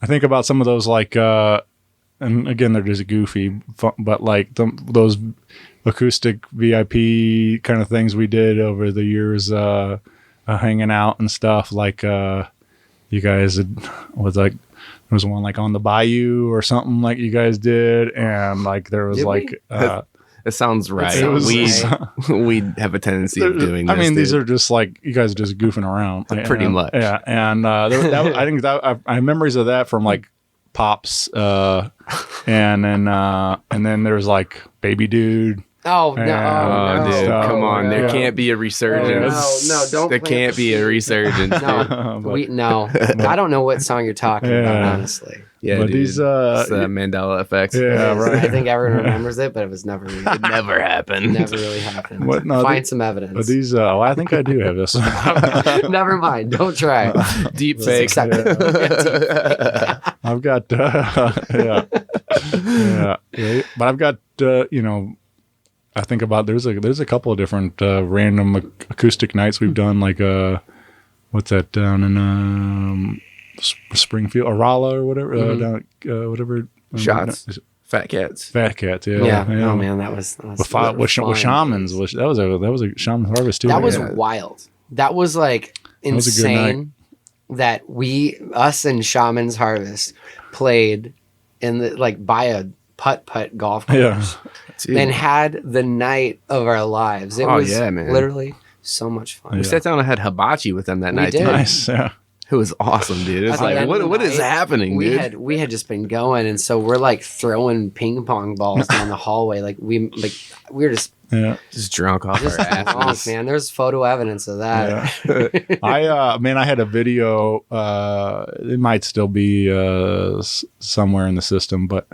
think about some of those like, and again they're just goofy, but like those acoustic VIP kind of things we did over the years, hanging out and stuff. Like you guys was like, there was one like on the bayou or something like you guys did, and like there was it sounds right. We have a tendency of doing this. I mean, these are just like, you guys are just goofing around. Pretty much. Yeah. And I think that I have memories of that from like Pops, and then there's like Baby Dude. Oh, no. Dude, stuff. come on. There can't be a resurgence. No, don't. There can't be a resurgence. No, I don't know what song you're talking about, honestly. Yeah, but dude. these It's the Mandela effect. Yeah, right. I think everyone remembers it, but it was never really, It never happened. never really happened. What? No, Find some evidence. But these, I think I do have this. Never mind. Don't try. Deep Just fake. accept it. I've got, yeah. But I've got, I think about, there's a couple of different random acoustic nights we've done, like what's that down in Springfield, Arala or whatever, down whatever. Shots. Fat Cats. Fat Cats, yeah. Yeah. Oh man, that was With shamans, that was a shaman harvest too. That was wild. That was like was a good insane. That us and Shaman's Harvest played in by a putt golf course. Yeah. Dude. And had the night of our lives. It was man. literally so much fun. We sat down and had hibachi with them that night. did. Too. Nice, yeah. It was awesome, dude. It's At the like, end of the what is night, happening, dude? We had just been going, and so we're like throwing ping pong balls down the hallway. We were just Just drunk off our drunk, asses. man. There's photo evidence of that. Yeah. I had a video. It might still be somewhere in the system, but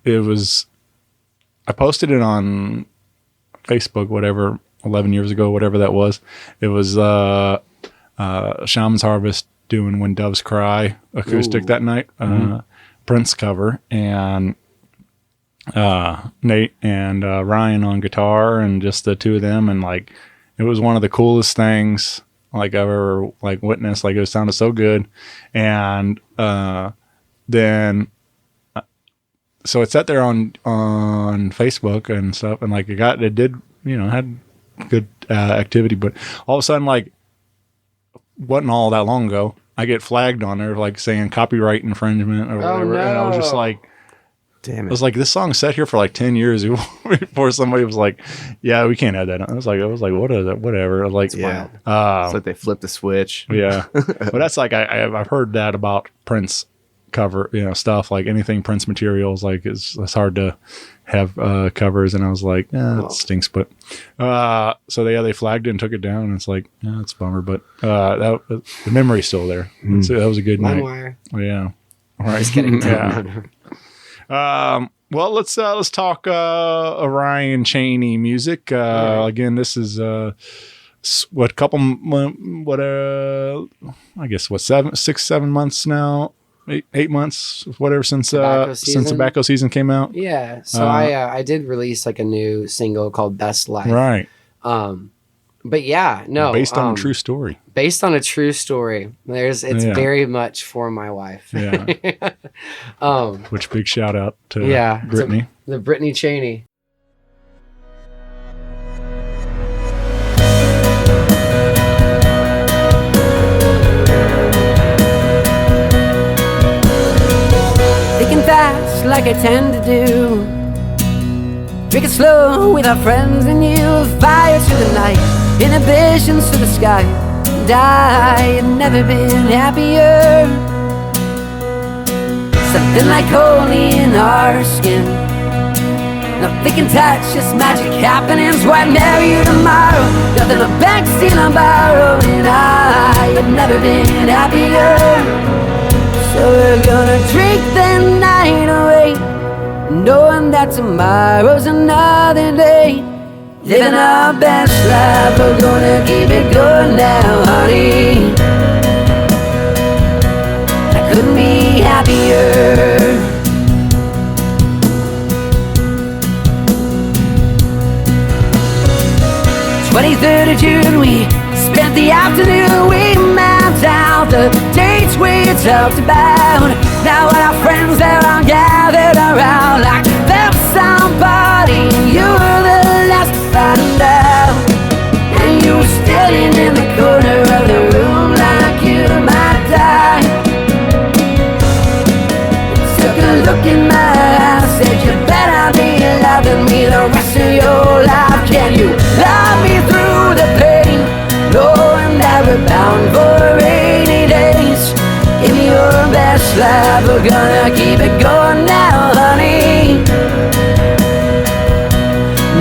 it was. I posted it on Facebook, whatever, 11 years ago, whatever that was. It was Shaman's Harvest doing When Doves Cry acoustic that night, Prince cover, and Nate and Ryan on guitar, and just the two of them, and like it was one of the coolest things like I've ever witnessed. Like it sounded so good, and then. So it sat there on Facebook and stuff, and like it did, had good activity. But all of a sudden, like, wasn't all that long ago, I get flagged on there, like saying copyright infringement or whatever. no. And I was just like, Damn I it. was like, this song's set here for like 10 years before somebody was like, yeah, we can't add that on. I was like, what is it? Whatever. Like, Yeah. It's like they flipped the switch. yeah. But that's like, I've heard that about Prince cover, stuff like anything Prince materials, like it's hard to have covers. And I was like, it stinks. But so they flagged it and took it down. And it's like, yeah, it's a bummer. But the memory's still there. That was a good night. LimeWire. Yeah. All right. Just kidding. Yeah. Well, let's talk Ryan Cheney music. Again, this is I guess 7 months now, 8 months, whatever since tobacco season came out. Yeah. So I did release like a new single called Best Life. Right. But yeah, no. Based on a true story. Based on a true story. It's very much for my wife. Yeah. Which big shout out to Brittany. The Brittany Cheney. Thinking fast like I tend to do. Drink it slow with our friends and you. Fire to the night, inhibitions to the sky. And I have never been happier. Something like holy in our skin. Nothing can touch this magic happenings. Why marry you tomorrow? Nothing a backseat on borrow. And I have never been happier. So we're gonna drink the night away, knowing that tomorrow's another day. Living our best life, we're gonna keep it going now, honey. I couldn't be happier. 23rd of June, we spent the afternoon. We mapped out the dates we talked about. Now all our friends, they're all gathered around like there's somebody. You were the last to find out. And you were standing in the corner of the room like you might die. Took a look in my eyes, said you better be loving me the rest of your life. Can you love me through the pain, knowing that we're bound for rainy days? Give me your best life, we're gonna keep it going now, honey.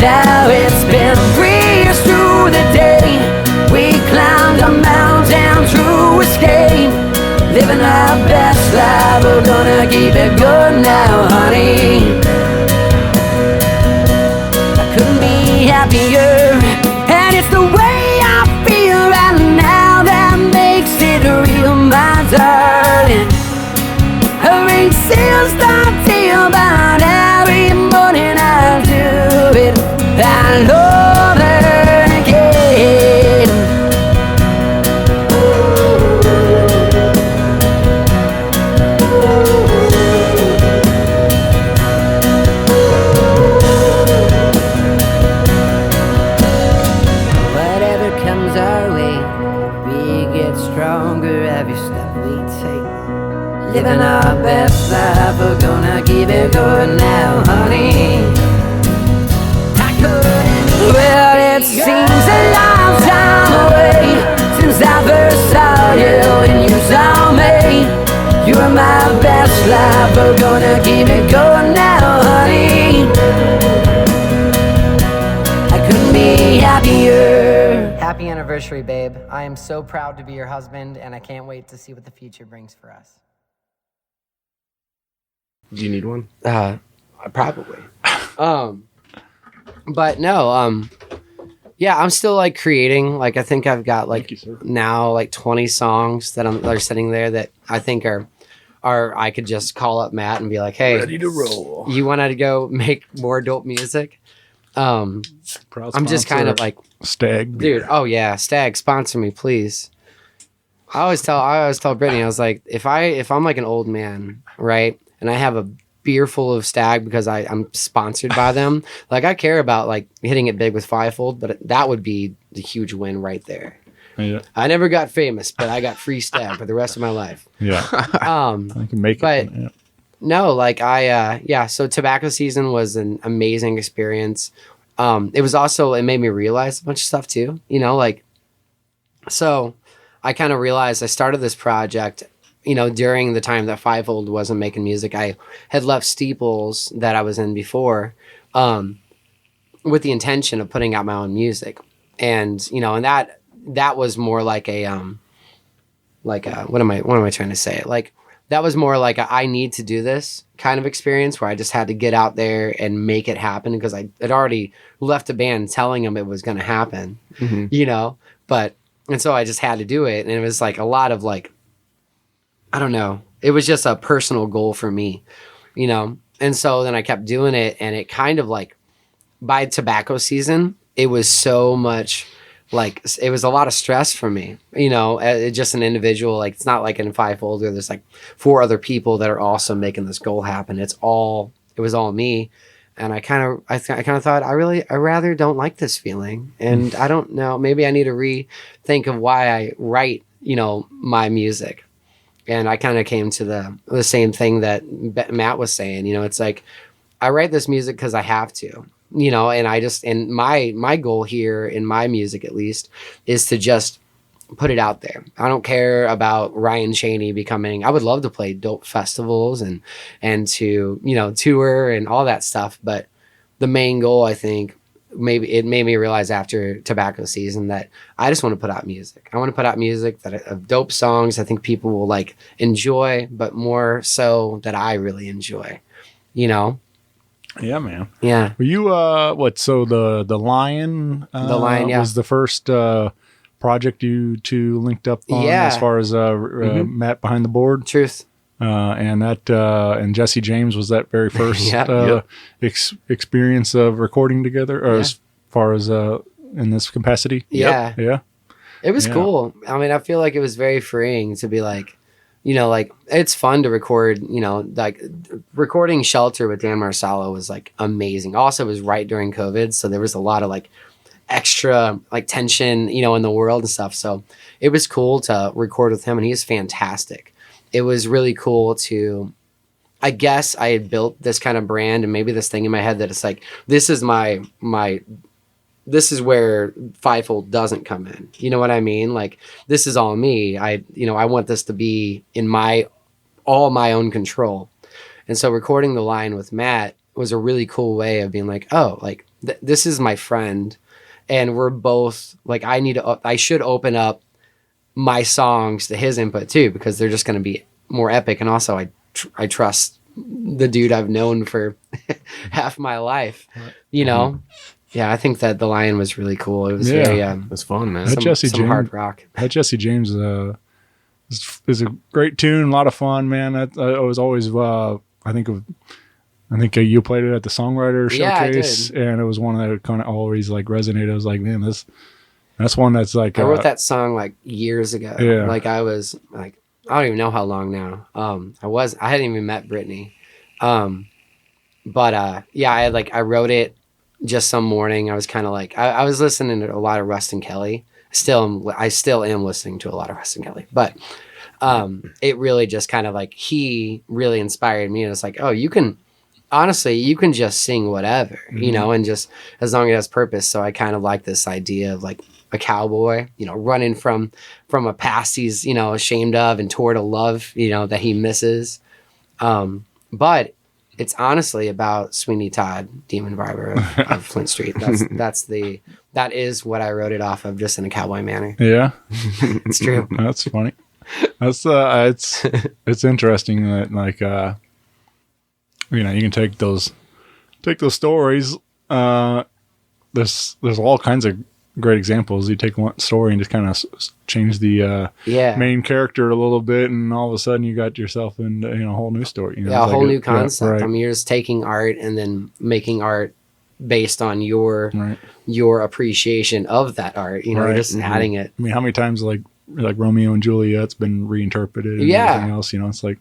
Now it's been 3 years through the day. We climbed a mountain through escape. Living our best life, we're gonna keep it going now, honey. I couldn't be happier. And it's the way I feel right now that makes it real, my darling. A rain seals the deal, but every morning I do it all over again. Whatever comes our way, we get stronger every step we take. Living our best life, we're gonna keep it going now, honey. Well, it seems a lifetime away since I first saw you and you saw me. You are my best life, we're gonna keep it going now, honey. I couldn't be happier. Happy anniversary, babe. I am so proud to be your husband, and I can't wait to see what the future brings for us. Do you need one? Probably. But no, yeah, I'm still like creating. Like I think I've got like now like 20 songs that are sitting there that I think are I could just call up Matt and be like, hey, Ready to roll. You want to go make more dope music? I'm just kind of like Stag, dude. Oh yeah, Stag, sponsor me, please. I always tell Brittany, I was like, if I'm like an old man, right, and I have beer full of Stag because I'm sponsored by them. Like I care about like hitting it big with Fivefold, but that would be the huge win right there. Yeah. I never got famous, but I got free Stag for the rest of my life. Yeah. I can make but it. Yeah. no, like so tobacco season was an amazing experience. It was also, it made me realize a bunch of stuff too, you know, like, so I kind of realized I started this project, you know, during the time that Fivefold wasn't making music. I had left Steeples that I was in before, with the intention of putting out my own music. And, you know, and that was more like a, what am I trying to say? Like, that was more like I need to do this kind of experience where I just had to get out there and make it happen because I had already left a band telling them it was going to happen, you know, and so I just had to do it. And it was like a lot of like, I don't know, it was just a personal goal for me, you know? And so then I kept doing it, and it kind of like by tobacco season, it was so much like, it was a lot of stress for me, you know, just an individual. Like, it's not like in Fivefold where there's like 4 other people that are also making this goal happen. It was all me. And I kind of thought, I rather don't like this feeling. And I don't know, maybe I need to rethink of why I write, you know, my music. And I kind of came to the same thing that Matt was saying, you know, it's like, I write this music because I have to. You know, and my goal here in my music, at least, is to just put it out there. I don't care about Ryan Cheney becoming, I would love to play dope festivals and to, you know, tour and all that stuff. But the main goal, I think, maybe it made me realize after tobacco season that I just want to put out music. I want to put out music of dope songs I think people will like enjoy, but more so that I really enjoy, you know? Yeah, man. Yeah. Were you so the Lion the Lion, yeah, was the first project you two linked up on, as far as Matt behind the board? Truth. And that and Jesse James was that very first experience of recording together, or as far as in this capacity? Yeah. Yeah. It was cool. I mean, I feel like it was very freeing to be like, you know, like it's fun to record, you know, like recording Shelter with Dan Marsalo was like amazing. Also, it was right during COVID. So there was a lot of like extra like tension, you know, in the world and stuff. So it was cool to record with him, and he's fantastic. It was really cool to, I guess I had built this kind of brand and maybe this thing in my head that it's like, this is this is where Fivefold doesn't come in. You know what I mean? Like, this is all me. I want this to be in all my own control. And so recording the Line with Matt was a really cool way of being like, oh, like this is my friend. And we're both like, I should open up my songs to his input too, because they're just going to be more epic. And also I trust the dude I've known for half my life, you know? Yeah, I think that the Lion was really cool. It was very, it was fun, man. Some hard rock. That Jesse James is a great tune, a lot of fun, man. I was always, I think you played it at the Songwriter showcase, and it was one that kind of always like resonated. I was like, man, that's one that's like. I wrote that song like years ago. Yeah. Like I was like, I don't even know how long now. I hadn't even met Brittany, but I wrote it. Just some morning, I was kind of like, I was listening to a lot of Rustin Kelly. I still am listening to a lot of Rustin Kelly, but it really just kind of like, he really inspired me. And it's like, oh, you can just sing whatever, you know, and just as long as it has purpose. So I kind of like this idea of like a cowboy, you know, running from a past he's, you know, ashamed of and toward a love, you know, that he misses. But it's honestly about Sweeney Todd, Demon Barber of Flint Street. That is what I wrote it off of, just in a cowboy manner. Yeah, it's true. That's funny. That's it's interesting that like you know, you can take those stories. There's all kinds of great examples. You take one story and just kind of change the main character a little bit, and all of a sudden you got yourself in a whole new story. You know, a whole new concept. Right. I mean, you're just taking art and then making art based on your appreciation of that art. You know, just adding it. I mean, how many times like Romeo and Juliet's been reinterpreted and everything else? You know, it's like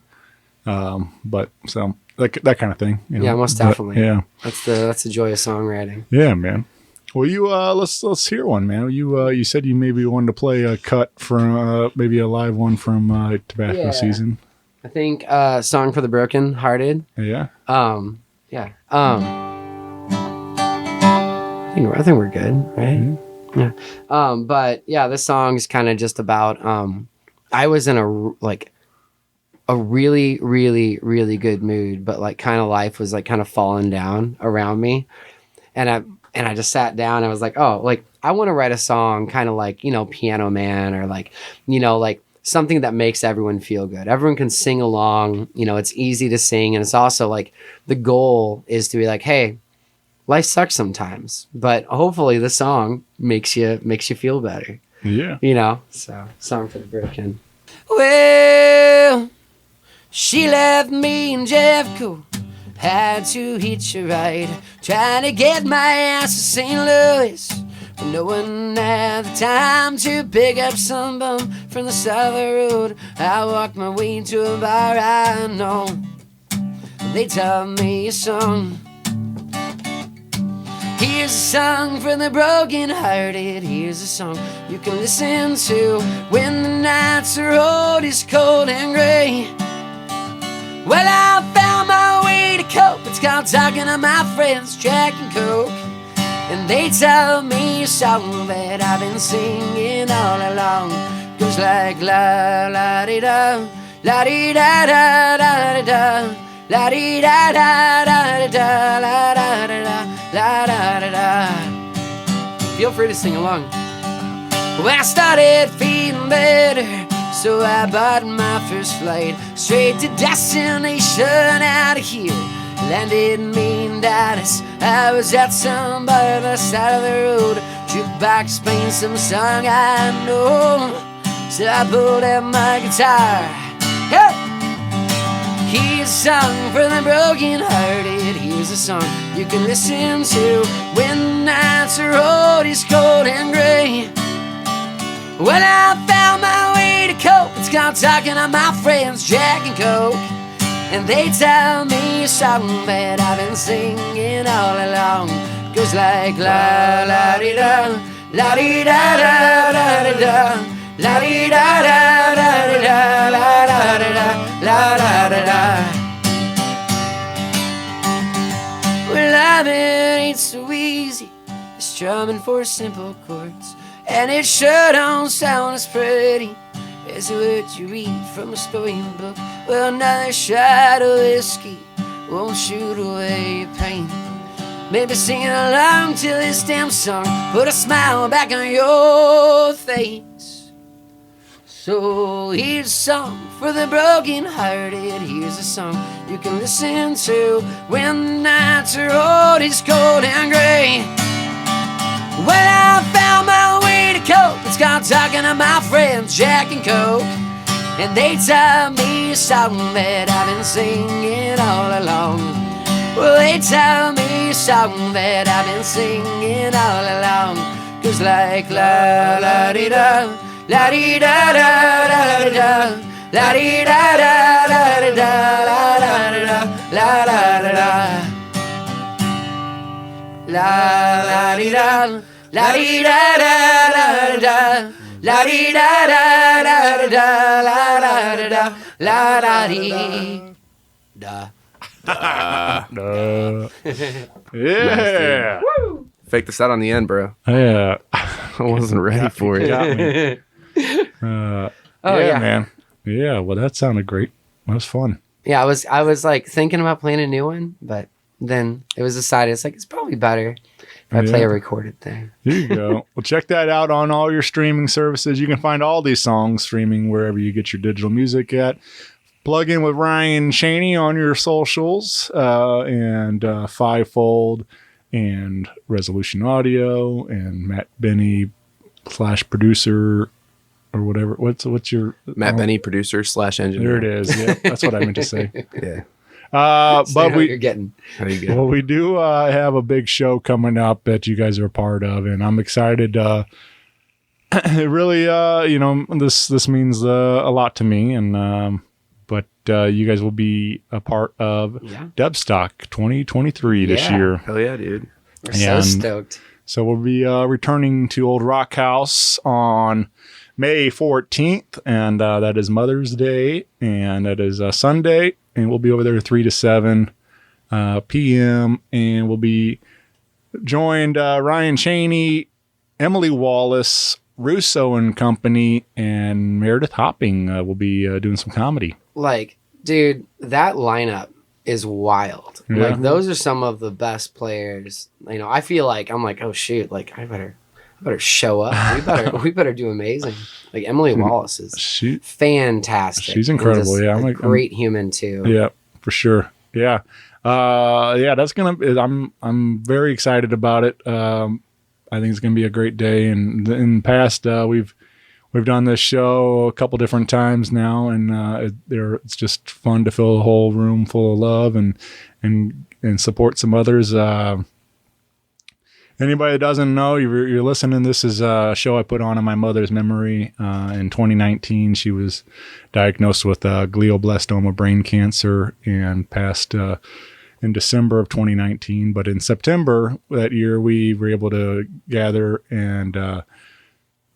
But so that kind of thing. You know? Yeah, most But, definitely. yeah. That's the joy of songwriting. Yeah, man. Well, you let's hear one, man. You said you maybe wanted to play a cut from maybe a live one from Tobacco Yeah. Season. I think Song for the Broken Hearted. Yeah. Yeah. I think we're good, right? Yeah. But yeah, this song's kind of just about I was in a really, really, really good mood, but like kind of life was like kind of falling down around me. And I just sat down. I was like, oh, like I want to write a song kind of like, Piano Man, or like, like something that makes everyone feel good. Everyone can sing along, it's easy to sing. And it's also like the goal is to be like, hey, life sucks sometimes, but hopefully the song makes you feel better. Yeah. So Song for the Broken. Well, she left me in Jeffco. Had to hitch a ride, trying to get my ass to St. Louis, but no one had the time to pick up some bum from the side of the road. I walked my way to a bar I know. They taught me a song. Here's a song for the broken-hearted. Here's a song you can listen to when the nights are old, it's cold and gray. Well, I found my way to cope. It's called talking to my friends, Jack and Coke. And they tell me a song that I've been singing all along. Goes like la la di da, la di da da da da, la di da da da da, la da da da, la da da da. Feel free to sing along. When I started feeling better, so I bought my first flight straight to destination out of here. Landed me in Dallas. I was at some bar by the side of the road. Jukebox playing some song I know. So I pulled out my guitar. Hey! Here's a song for the broken-hearted. Here's a song you can listen to when the nights are old, it's cold and gray. Well, I found my way to cope. It's called talking to my friends, Jack and Coke. And they tell me a song that I've been singing all along. Goes like la la di da, la di da da da da da, la di da da da da da, la da da da, la da da da. Well, loving ain't so easy. It's strumming for simple chords. And it sure don't sound as pretty as what you read from a storybook. Well, another shot of whiskey won't shoot away your pain. Maybe singing along to this damn song put a smile back on your face. So here's a song for the broken-hearted. Here's a song you can listen to when the nights are old, it's cold and gray. Well, I found my way to cope. It's called talking to my friends, Jack and Coke. And they tell me a song that I've been singing all along. Well, they tell me a song that I've been singing all along. Goes like la la di da, la di da da da da, la di da da da da, la da da la da da. La la di da, la di da da da da, la di da da da da, la da da, la da di da. Yeah. Fake this out on the end, bro. Yeah. I wasn't ready for it. Got me. Yeah, man. Yeah, well, that sounded great. That was fun. Yeah, I was like thinking about playing a new one, but then it was decided it's probably better if I play a recorded thing. There you go. Well, check that out on all your streaming services. You can find all these songs streaming wherever you get your digital music at. Plug in with Ryan Cheney on your socials, and Fivefold, and Resolution Audio, and Matt Benne /producer, or whatever. What's your Matt Benne, producer / engineer. There it is. Yeah, that's what I meant to say. Yeah. But you're getting. Well, we do have a big show coming up that you guys are a part of, and I'm excited. It really, this means a lot to me, and but you guys will be a part of Debbstock 2023 this year. Hell yeah, dude. We're so stoked. So we'll be returning to Old Rock House on May 14th, and that is Mother's Day, and that is Sunday, and we'll be over there 3 to 7 p.m., and we'll be joined Ryan Cheney, Emily Wallace, Russo and Company, and Meredith Hopping will be doing some comedy. Like, dude, that lineup is wild. Yeah. Like, those are some of the best players. You know, I feel like I'm like, oh shoot, like I better show up. We better do amazing. Like Emily Wallace is fantastic. She's incredible. And Yeah, I'm a great human too. Yeah, for sure. Yeah, that's I'm very excited about it. I think it's gonna be a great day. And in the past, we've done this show a couple different times now, and it's just fun to fill a whole room full of love and support some others. Anybody that doesn't know, you're listening. This is a show I put on in my mother's memory. In 2019, she was diagnosed with glioblastoma brain cancer and passed in December of 2019. But in September that year, we were able to gather and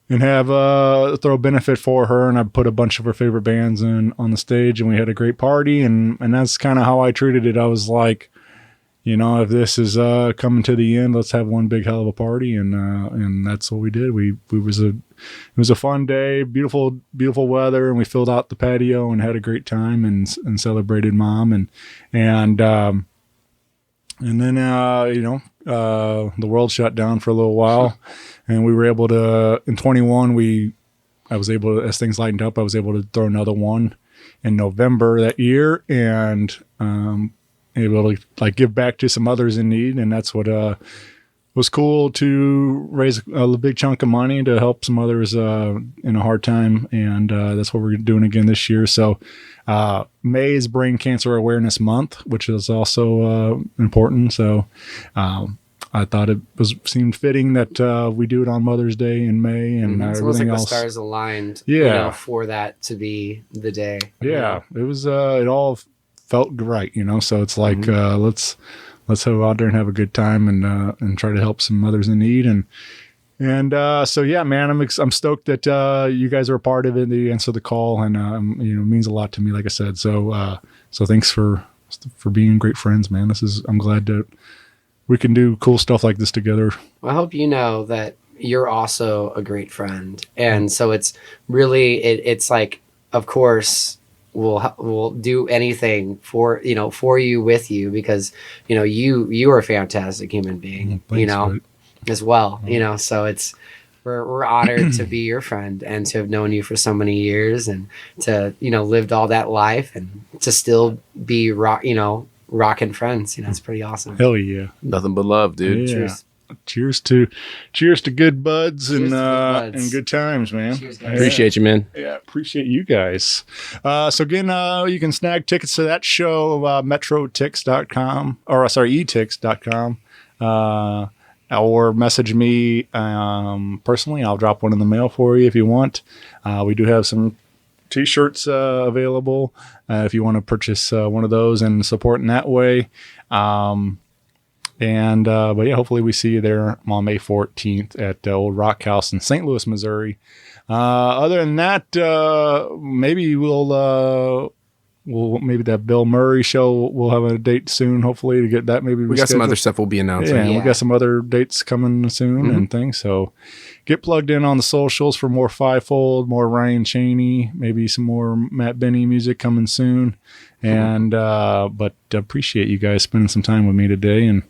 have throw a benefit for her, and I put a bunch of her favorite bands on the stage, and we had a great party, and that's kind of how I treated it. I was like, you know, if this is coming to the end, let's have one big hell of a party, and that's what we did. It was a fun day, beautiful weather, and we filled out the patio and had a great time and celebrated Mom, and then the world shut down for a little while, and we were able to in 21 I was able to, as things lightened up, I was able to throw another one in November that year, and able to like give back to some others in need, and that's what was cool, to raise a big chunk of money to help some others in a hard time, and that's what we're doing again this year. So May is Brain Cancer Awareness Month, which is also important. So I thought it seemed fitting that we do it on Mother's Day in May, and it's everything like else. The stars aligned, you know, for that to be the day. Yeah, it was. It all felt right, you know. So it's like let's go out there and have a good time and try to help some mothers in need, and so yeah, man, I'm stoked that you guys are a part of it. They answer the call, and it means a lot to me, like I said. So thanks for being great friends, man. I'm glad that we can do cool stuff like this together. Well, I hope you know that you're also a great friend, and so it's really it's like, of course, we'll do anything for you, with you, because you are a fantastic human being. Thanks, as well. So we're honored to be your friend and to have known you for so many years, and to lived all that life, and to still be rocking friends. It's pretty awesome. Hell yeah, nothing but love, dude. Yeah. Cheers. Cheers to good buds, and good times, man. Cheers, guys. Appreciate you, man. Yeah, appreciate you guys. So again, you can snag tickets to that show metrotix.com, or etix.com, or message me personally. I'll drop one in the mail for you if you want. We do have some t-shirts available if you want to purchase one of those and support in that way. But yeah, hopefully we see you there on May 14th at Old Rock House in St. Louis, Missouri. Other than that, maybe maybe that Bill Murray show, we'll have a date soon, hopefully, to get that maybe we got some other stuff we'll be announcing. Yeah, we got some other dates coming soon and things. So get plugged in on the socials for more Fivefold, more Ryan Cheney, maybe some more Matt Benne music coming soon. And but appreciate you guys spending some time with me today, and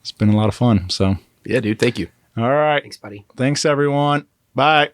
it's been a lot of fun. So yeah, dude, thank you. All right. Thanks, buddy. Thanks, everyone. Bye.